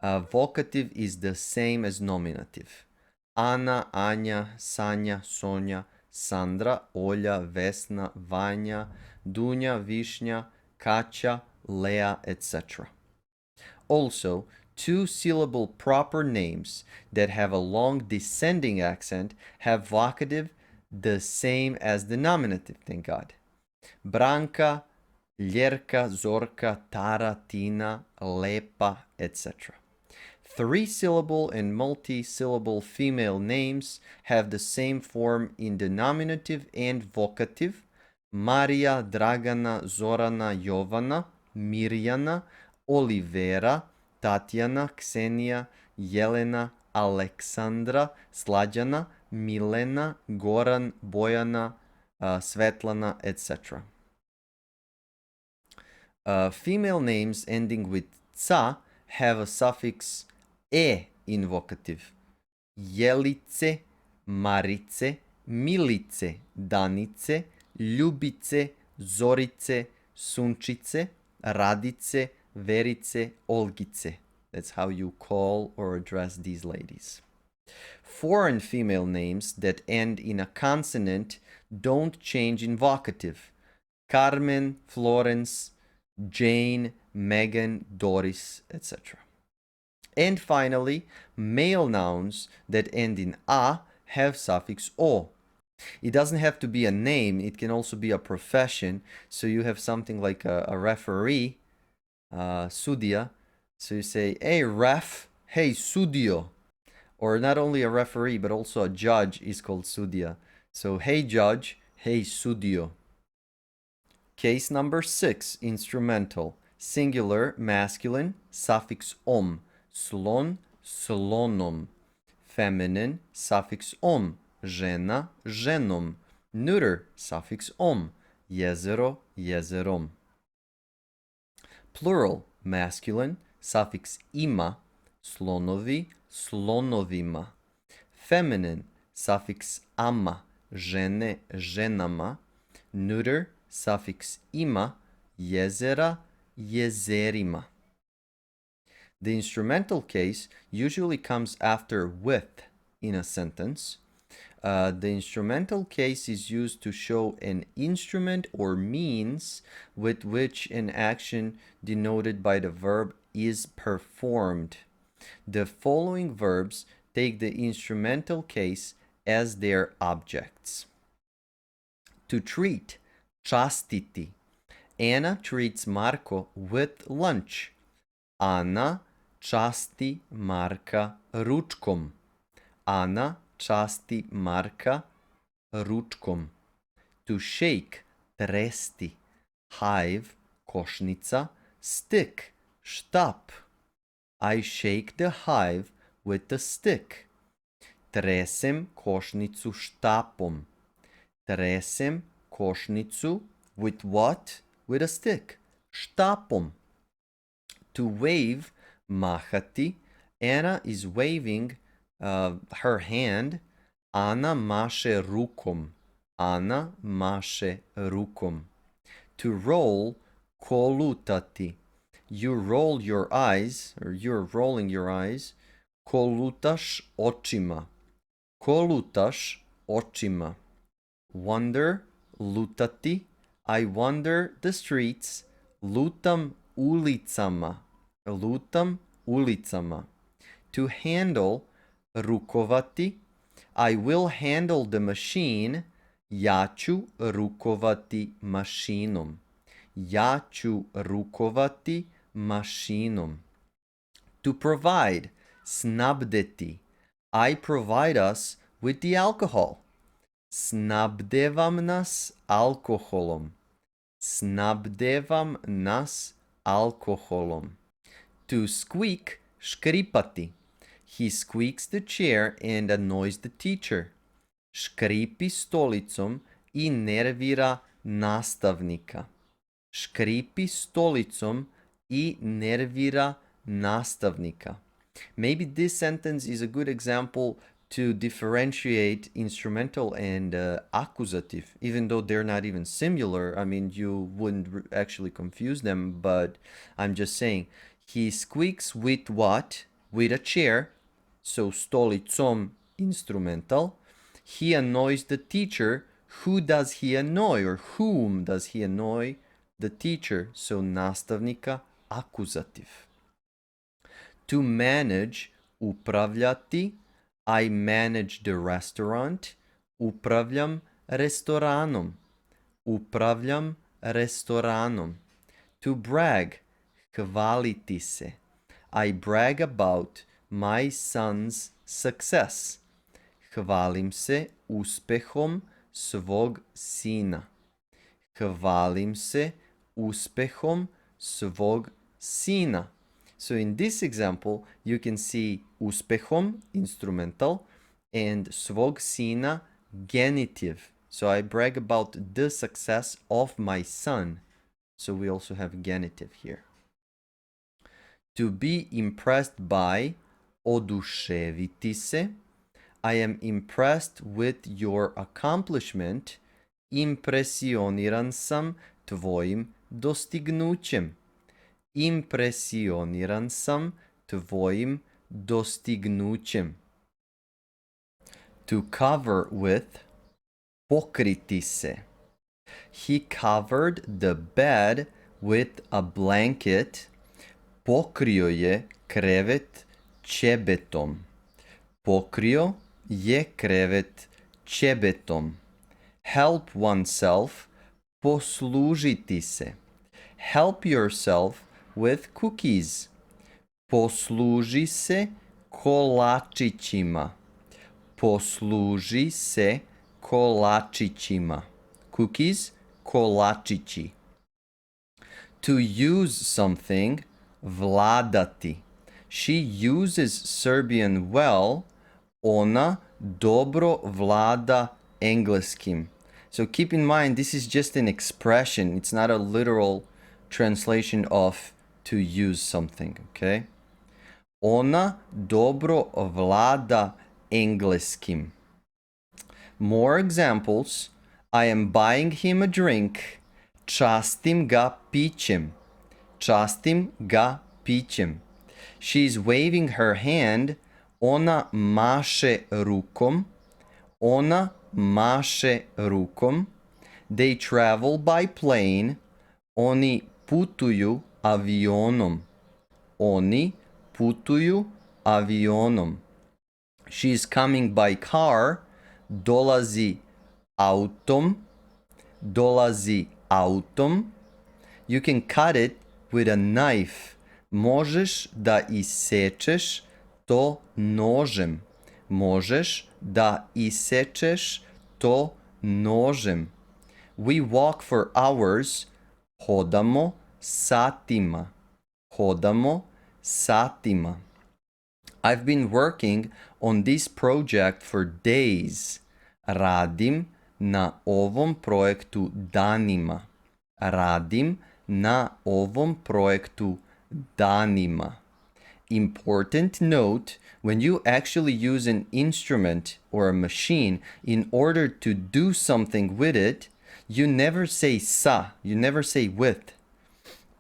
vocative is the same as nominative. Ana, Anja, Sanja, Sonja, Sandra, Olja, Vesna, Vanja, Dunja, Višnja, Kaća, Lea, etc. Also, two-syllable proper names that have a long descending accent have vocative the same as the nominative, thank God. Branka, Ljerka, Zorka, Tara, Tina, Lepa, etc. Three-syllable and multi-syllable female names have the same form in the nominative and vocative. Marija, Dragana, Zorana, Jovana, Mirjana, Olivera, Tatjana, Ksenija, Jelena, Aleksandra, Slađana, Milena, Goran, Bojana, Svetlana, etc. Female names ending with ca have a suffix e in vocative. Jelice, Marice, Milice, Danice, Ljubice, Zorice, Sunčice, Radice, Verice, Olgice. That's how you call or address these ladies. Foreign female names that end in a consonant don't change in vocative. Carmen, Florence, Jane, Megan, Doris, etc. And finally, male nouns that end in a have suffix o. It doesn't have to be a name, it can also be a profession. So you have something like a referee, sudia. So you say, hey ref, hey sudio. Or not only a referee, but also a judge is called sudia. So hey judge, hey sudio. Case number 6, instrumental. Singular, masculine, suffix om. Slon, slonom. Feminine, suffix om. Žena, ženom. Neuter, suffix om. Jezero, jezerom. Plural, masculine, suffix ima. Slonovi, slonovima. Feminine, suffix ama. Žene, ženama. Neuter, suffix ima. Jezera, jezerima. The instrumental case usually comes after with in a sentence. The instrumental case is used to show an instrument or means with which an action denoted by the verb is performed. The following verbs take the instrumental case as their objects. To treat, častiti. Anna treats Marco with lunch. Ana časti Marka ručkom. Ana časti Marka ručkom. To shake, tresti. Hive, košnica. Stick, štap. I shake the hive with the stick. Tresem košnicu štapom. Tresem košnicu with what? With a stick. Štapom. To wave, mahati. Anna is waving her hand. Ana maše rukom. Ana maše rukom. To roll, kolutati. You roll your eyes, or you're rolling your eyes. Kolutaš očima. Kolutaš očima. Wander, lutati. I wander the streets. Lutam ulicama. Lutam ulicama. To handle, rukovati. I will handle the machine. Ja ću rukovati mašinom. Ja ću rukovati mašinom. To provide, snabdeti. I provide us with the alcohol. Snabdevam nas alkoholom. Snabdevam nas alkoholom. To squeak, škripati. He squeaks the chair and annoys the teacher. Škripi stolicom I nervira nastavnika. Škripi stolicom I nervira nastavnika. Maybe this sentence is a good example to differentiate instrumental and accusative, even though they're not even similar. I mean, you wouldn't actually confuse them, but I'm just saying. He squeaks with what? With a chair. So stolicom instrumental. He annoys the teacher. Who does he annoy, or whom does he annoy? The teacher. So nastavnika accusative. To manage, upravljati. I manage the restaurant. Upravljam restoranom. Upravljam restoranom. To brag, hvaliti se. I brag about my son's success. Hvalim se uspehom svog sina. Hvalim se uspehom svog sina. So in this example, you can see uspehom, instrumental, and svog sina, genitive. So I brag about the success of my son. So we also have genitive here. To be impressed by, oduševiti se. I am impressed with your accomplishment. Impresioniran sam tvojim dostignućem. Impresioniran sam tvojim dostignućem. To cover with, pokriti se. He covered the bed with a blanket. Pokrio je krevet ćebetom. Pokrio je krevet ćebetom. Help oneself, poslužiti se. Help yourself with cookies. Posluži se kolačićima. Posluži se kolačićima. Cookies, kolačići. To use something, vladati. She uses Serbian well. Ona dobro vlada engleskim. So keep in mind, this is just an expression. It's not a literal translation of to use something, okay? Ona dobro vlada engleskim. More examples. I am buying him a drink. Častim ga pićem. Častim ga pićem. She's waving her hand. Ona maše rukom. Ona maše rukom. They travel by plane. Oni putuju avionom. Oni putuju avionom. She's coming by car. Dolazi autom. Dolazi autom. You can cut it with a knife. Možeš da isečeš to nožem. Možeš da isečeš to nožem. We walk for hours. Hodamo satima. Hodamo satima. I've been working on this project for days. Radim na ovom projektu danima. Radim na ovom projektu danima. Important note, when you actually use an instrument or a machine in order to do something with it, you never say sa, you never say with.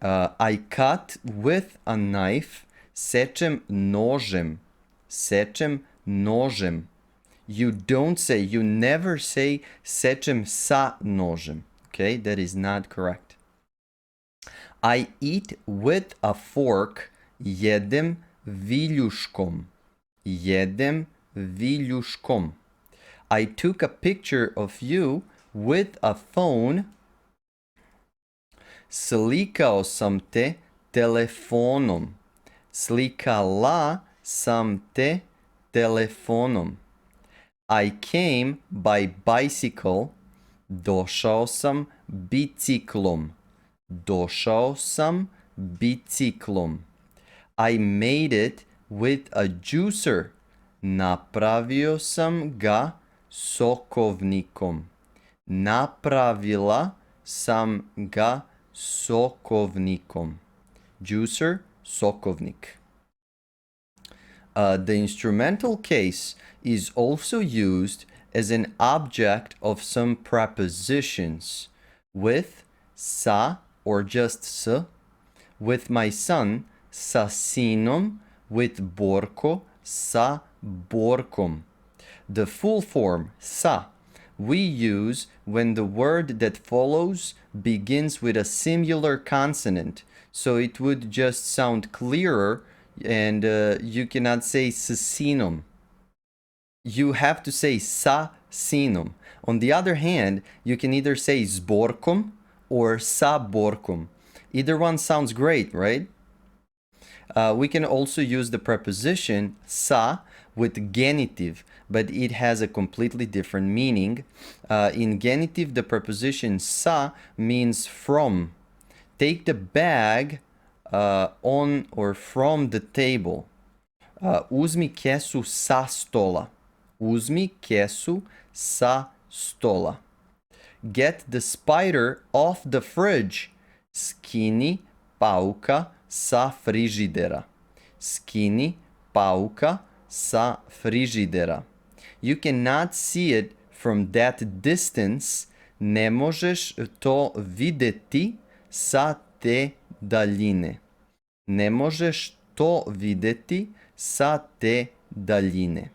I cut with a knife, sečem nožem. Sečem nožem. You don't say, you never say sečem sa nožem. Okay, that is not correct. I eat with a fork. Jedem viljuškom. Jedem viljuškom. I took a picture of you with a phone. Slikao sam te telefonom. Slikala sam te telefonom. I came by bicycle. Došao sam biciklom. Došao sam biciklom. I made it with a juicer. Napravio sam ga sokovnikom. Napravila sam ga sokovnikom. Juicer, sokovnik. The instrumental case is also used as an object of some prepositions with sa or just s, with my son, sa sinom, with Borko, sa Borkom. The full form, sa, we use when the word that follows begins with a singular consonant, so it would just sound clearer, and you cannot say sinom. You have to say sa sinom. On the other hand, you can either say zborkom or sa borkom. Either one sounds great, right? We can also use the preposition sa with genitive, but it has a completely different meaning. In genitive, the preposition sa means from. Take the bag on or from the table. Uzmi kesu sa stola. Uzmi kesu sa stola. Get the spider off the fridge. Skini pauka sa frižidera. Skini pauka sa frižidera. You cannot see it from that distance. Ne možeš to videti sa te daljine. Ne možeš to videti sa te daljine.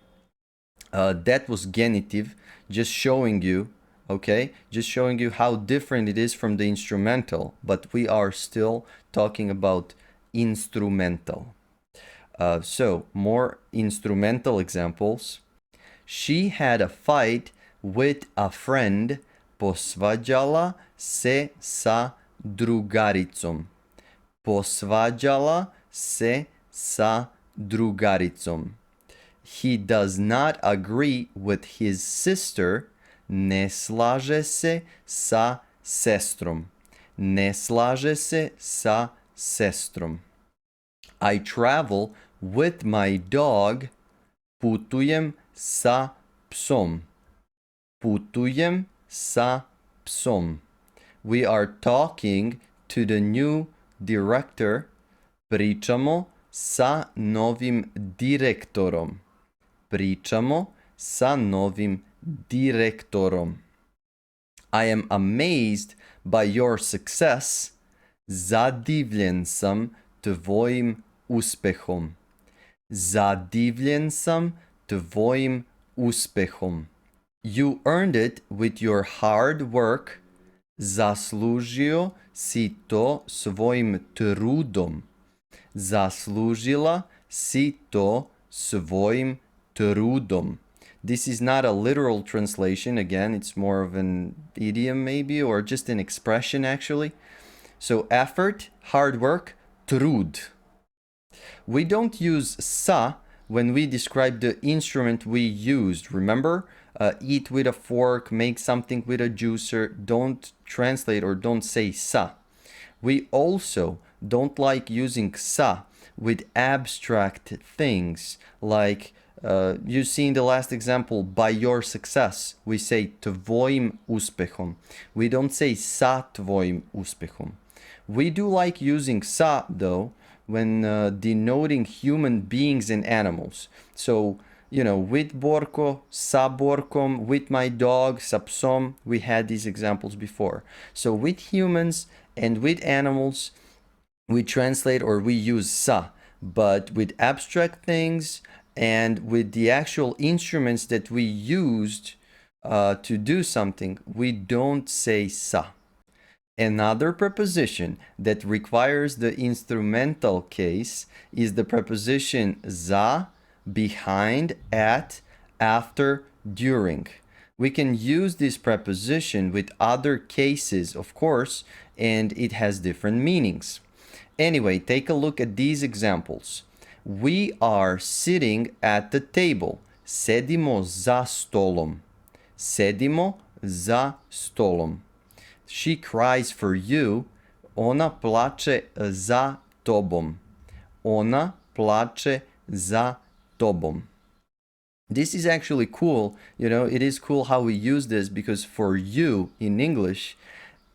That was genitive, just showing you, okay? Just showing you how different it is from the instrumental, but we are still talking about instrumental. So, more instrumental examples. She had a fight with a friend. Posvađala se sa drugaricom. Posvađala se sa drugaricom. He does not agree with his sister. Ne slaže se sa sestrom. Ne slaže se sa sestrom. I travel with my dog. Putujem sa psom. Putujem sa psom. We are talking to the new director. Pričamo sa novim direktorom. Pričamo sa novim direktorom. I am amazed by your success. Zadivljen sam tvojim uspehom. Zadivljen sam tvojim uspehom. You earned it with your hard work. Zaslužio si to svojim trudom. Zaslužila si to svojim trudom. This is not a literal translation. Again, it's more of an idiom maybe, or just an expression actually. So effort, hard work, trud. We don't use sa when we describe the instrument we used. Remember? Eat with a fork, make something with a juicer. Don't translate or don't say sa. We also don't like using sa with abstract things like you see in the last example, by your success. We say tvojim uspehom. We don't say sa tvojim uspehom. We do like using sa though when denoting human beings and animals. So, you know, with Borko, sa Borkom, with my dog, sa psom, we had these examples before. So with humans and with animals, we translate or we use sa. But with abstract things and with the actual instruments that we used to do something, we don't say sa. Another preposition that requires the instrumental case is the preposition za, behind, at, after, during. We can use this preposition with other cases, of course, and it has different meanings. Anyway, take a look at these examples. We are sitting at the table. Sedimo za stolom. Sedimo za stolom. She cries for you. Ona plače za tobom. Ona plače za tobom. This is actually cool. You know, it is cool how we use this, because for you in English,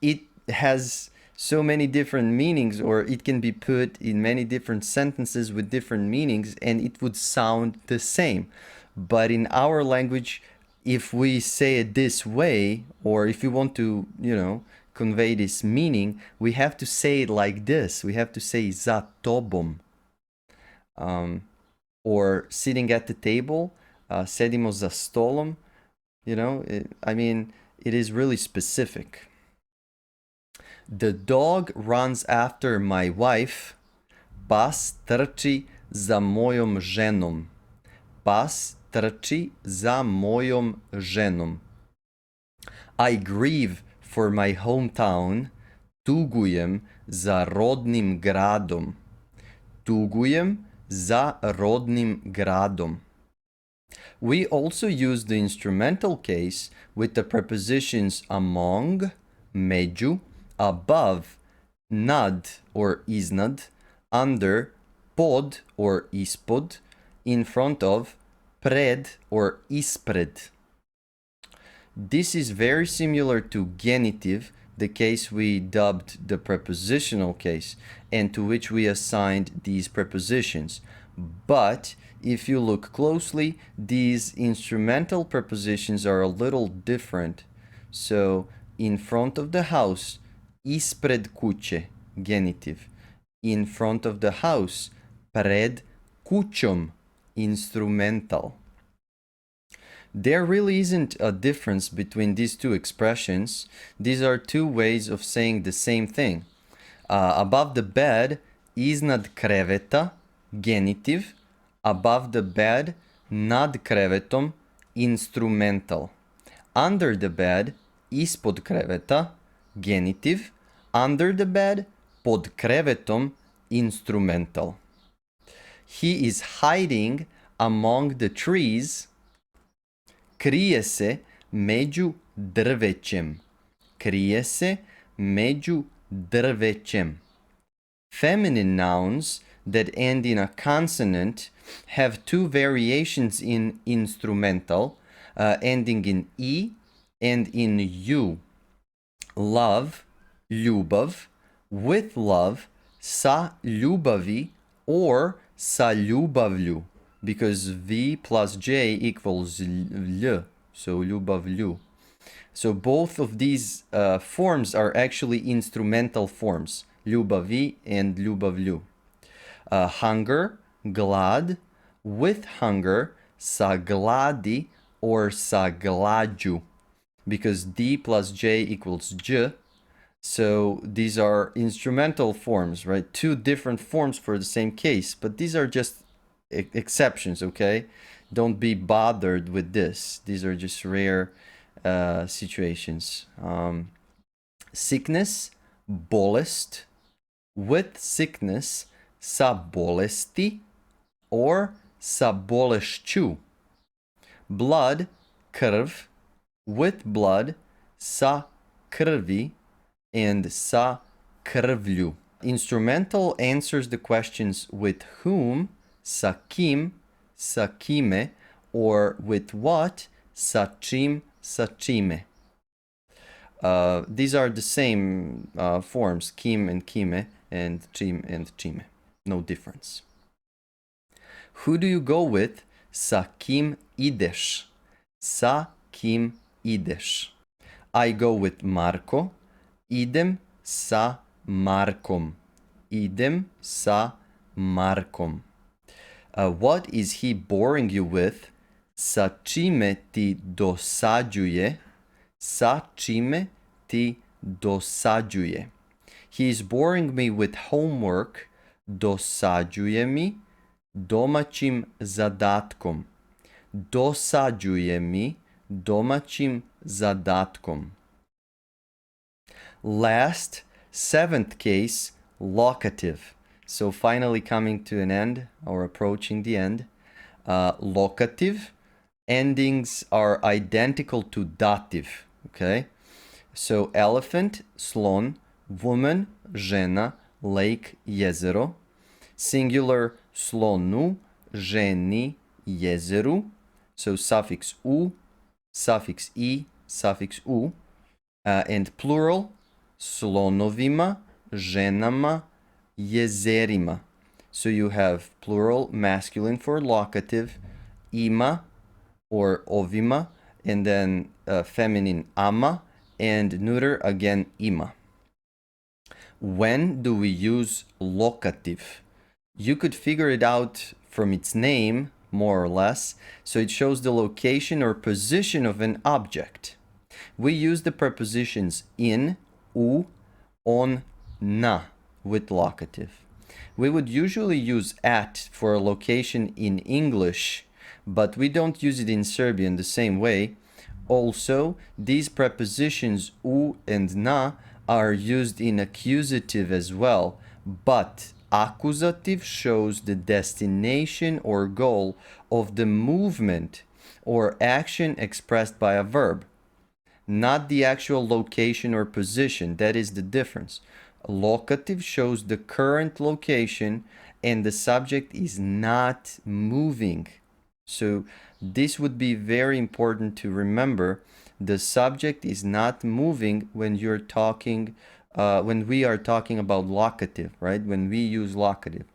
it has so many different meanings, or it can be put in many different sentences with different meanings, and it would sound the same. But in our language, if we say it this way, or if we want to, you know, convey this meaning, we have to say it like this. We have to say za tobom. Or sitting at the table, sedimo za stolom. You know, it is really specific. The dog runs after my wife. Pas trči za mojom ženom. Pas trči za mojom ženom. I grieve for my hometown. Tugujem za rodnim gradom. Tugujem za rodnim gradom. We also use the instrumental case with the prepositions among, među, above, nad or iznad, under, pod or ispod, in front of, pred or ispred. This is very similar to genitive, the case we dubbed the prepositional case, and to which we assigned these prepositions. But if you look closely, these instrumental prepositions are a little different. So, in front of the house, ispred kuće, genitive. In front of the house, pred kućom, instrumental. There really isn't a difference between these two expressions. These are two ways of saying the same thing. Above the bed, iznad kreveta, genitive. Above the bed, nad krevetom, instrumental. Under the bed, ispod kreveta, genitive. Under the bed, pod krevetom, instrumental. He is hiding among the trees. Krije se među drvećem. Krije se među drvećem. Feminine nouns that end in a consonant have two variations in instrumental, ending in e and in u. Love, ljubav, with love, sa ljubavi or sa ljubavlju, because v plus j equals lj, so ljubavlju. So both of these forms are actually instrumental forms, ljubavi and ljubavlju. Hunger, glad, with hunger, sa gladi or sa glađu, because d plus j equals j. So these are instrumental forms, right? Two different forms for the same case, but these are just exceptions, okay? Don't be bothered with this. These are just rare situations. Sickness, bolest, with sickness, sa bolesti or sa bolešću. Blood, krv, with blood, sa krvi and sa krvlju. Instrumental answers the questions with whom, sa kim, sa kime, or with what, sa čim, sa čime. These are the same forms, kim and kime, and čim and čime. No difference. Who do you go with? Sa kim ideš? Sa kim ideš? I go with Marko. Idem sa Markom. Idem sa Markom. What is he boring you with? Sa čime ti dosađuje? Sa čime ti dosađuje? He is boring me with homework. Dosađuje mi domaćim zadatkom. Dosađuje mi domaćim zadatkom. Last, seventh case, locative. So finally coming to an end or approaching the end. Locative endings are identical to dative, okay? So elephant, slon, woman, žena, lake, jezero. Singular, slonu, ženi, jezeru. So suffix u, suffix i, suffix u. And plural, slonovima, ženama, jezerima. So you have plural masculine for locative, ima or ovima, and then feminine ama, and neuter again ima. When do we use locative? You could figure it out from its name, more or less, so it shows the location or position of an object. We use the prepositions in, u, on, na with locative. We would usually use at for a location in English, but we don't use it in Serbian the same way. Also, these prepositions u and na are used in accusative as well, but accusative shows the destination or goal of the movement or action expressed by a verb, not the actual location or position. That is the difference. Locative shows the current location and the subject is not moving. So this would be very important to remember. The subject is not moving when you're talking, when we are talking about locative, right? When we use locative,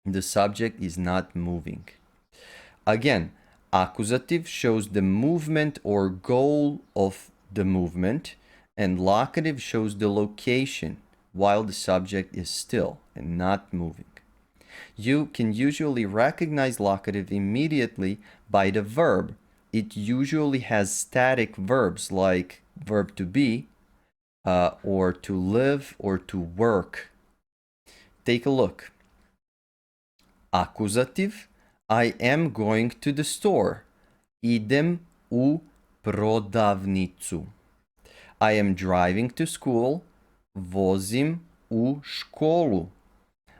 the subject is not moving. Again, accusative shows the movement or goal of the movement, and locative shows the location while the subject is still and not moving. You can usually recognize locative immediately by the verb. It usually has static verbs like verb to be, or to live, or to work. Take a look. Accusative, I am going to the store. Idem u prodavnicu. I am driving to school. Vozim u školu.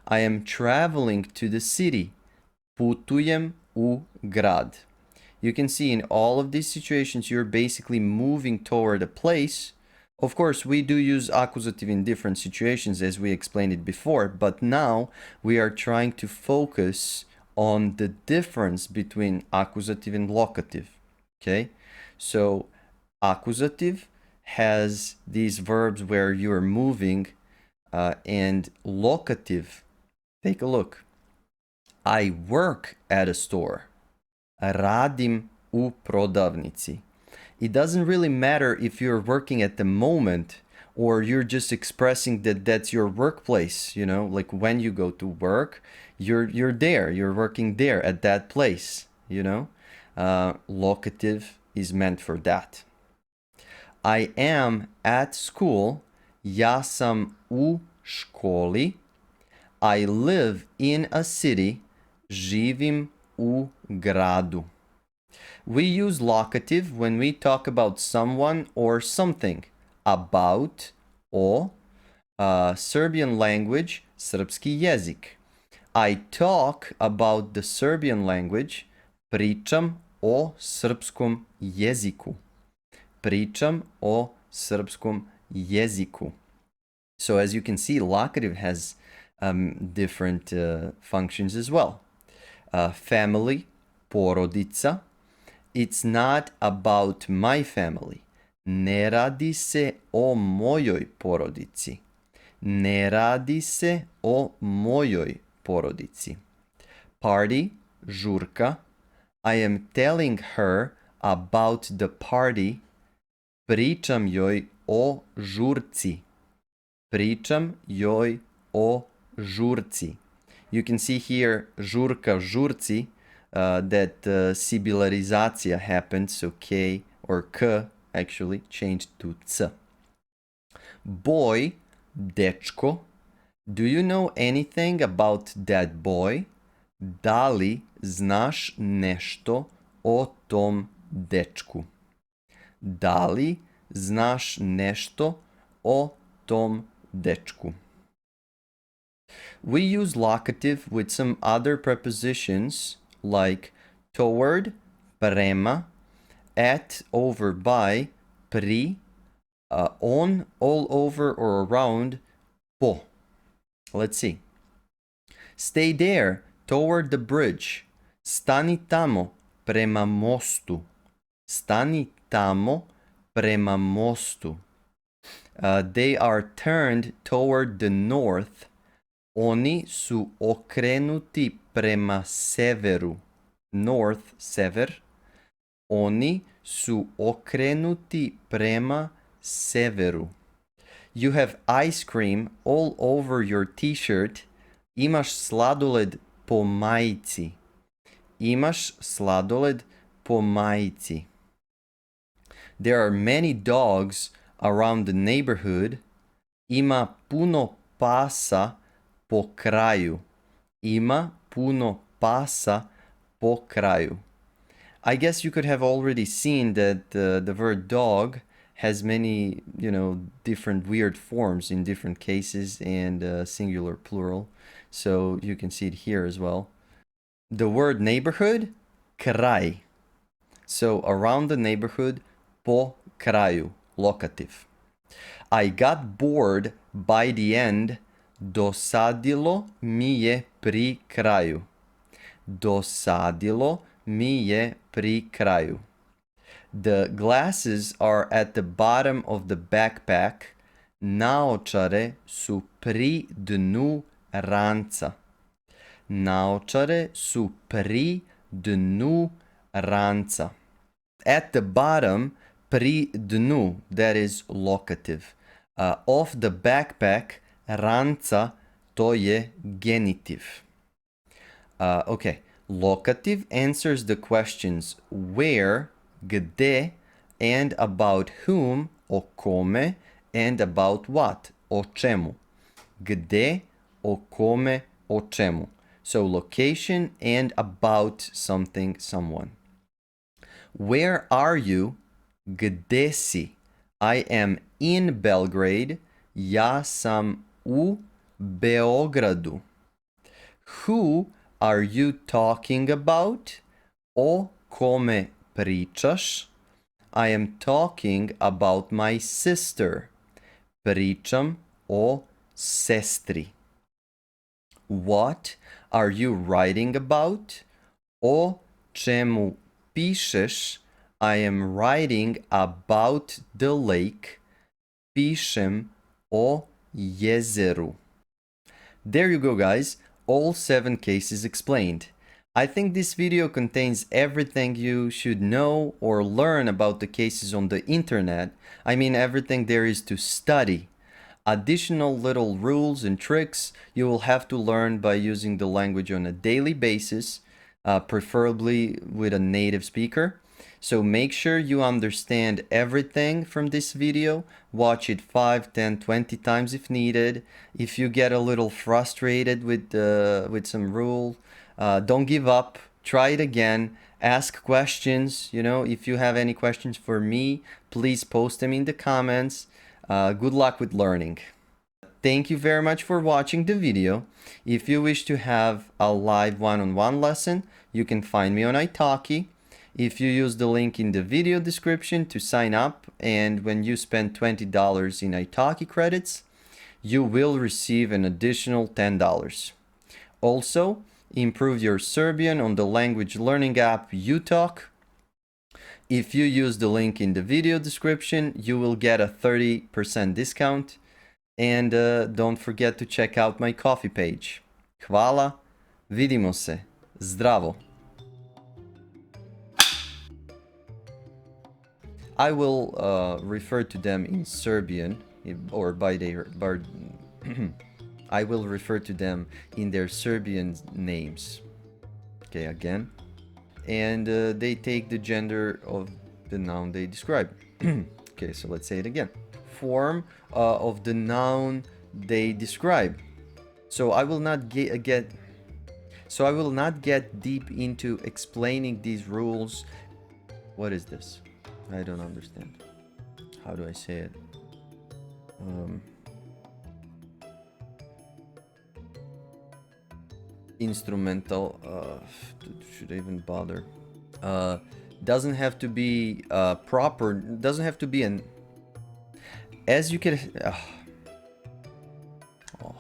I am traveling to the city. Putujem u grad. You can see in all of these situations, you're basically moving toward a place. Of course, we do use accusative in different situations as we explained it before, but now we are trying to focus on the difference between accusative and locative, okay? So accusative has these verbs where you're moving, and locative, take a look. I work at a store. Radim u prodavnici. It doesn't really matter if you're working at the moment or you're just expressing that that's your workplace, you know, like when you go to work, you're there, you're working there at that place, you know. Locative is meant for that. I am at school. Ja sam u školi. I live in a city. Živim u gradu. We use locative when we talk about someone or something. About, o, Serbian language, srpski jezik. I talk about the Serbian language. Pričam o srpskom jeziku. Pričam o srpskom jeziku. So as you can see, locative has different functions as well. Family, porodica. It's not about my family. Ne radi se o mojoj porodici. Ne radi se o mojoj porodici. Party, žurka. I am telling her about the party. Pričam joj o žurci. Pričam joj o žurci. You can see here žurka, žurci, that sibilarizacija happened, so K or K actually changed to C. Boy, dečko. Do you know anything about that boy? Da li znaš nešto o tom dečku? Da li znaš nešto o tom dečku? We use locative with some other prepositions like toward, prema, at, over, by, pri, on, all over, or around, po. Let's see. Stay there, toward the bridge. Stani tamo, prema mostu. Stani tamo, prema mostu. They are turned toward the north. Oni su okrenuti prema severu. North, sever. Oni su okrenuti prema severu. You have ice cream all over your t-shirt. Imaš sladoled po majici. Imaš sladoled po majici. There are many dogs around the neighborhood. Ima puno pasa po kraju. Ima puno pasa po kraju. I guess you could have already seen that the verb dog has many, different weird forms in different cases and singular, plural. So you can see it here as well. The word neighborhood, kraj. So around the neighborhood, po kraju, locative. I got bored by the end. Dosadilo mi je pri kraju. Dosadilo mi je pri kraju. The glasses are at the bottom of the backpack. Naočare su pri dnu ranca. Naočare su pri dnu ranca. At the bottom, pri dnu, that is locative. Of the backpack, ranca, to je genitive. Okay, locative answers the questions where, gde, and about whom, o kome, and about what, o čemu. Gde, o kome, o čemu. So location and about something, someone. Where are you? Gde si? I am in Belgrade. Ja sam u Beogradu. Who are you talking about? O kome pričaš? I am talking about my sister. Pričam o sestri. What are you writing about? O čemu pišeš? I am writing about the lake. Pišem o jezeru. There you go, guys. All 7 cases explained. I think this video contains everything you should know or learn about the cases on the internet. I mean, everything there is to study. Additional little rules and tricks you will have to learn by using the language on a daily basis, preferably with a native speaker. So make sure you understand everything from this video. Watch it 5, 10, 20 times if needed. If you get a little frustrated with some rule, don't give up. Try it again. Ask questions. If you have any questions for me, please post them in the comments. Good luck with learning. Thank you very much for watching the video. If you wish to have a live one-on-one lesson, you can find me on italki. If you use the link in the video description to sign up, and when you spend $20 in italki credits, you will receive an additional $10. Also, improve your Serbian on the language learning app uTalk. If you use the link in the video description, you will get a 30% discount. And don't forget to check out my coffee page. Hvala, vidimo se, zdravo. I will refer to them in Serbian, or by their... I will refer to them in their Serbian names. Okay, again. And they take the gender of the noun they describe. Okay, so let's say it again. Form of the noun they describe. So I will not get deep into explaining these rules. What is this? I don't understand. How do I say it? instrumental. Should I even bother? Doesn't have to be proper. Doesn't have to be an. As you can. Oh.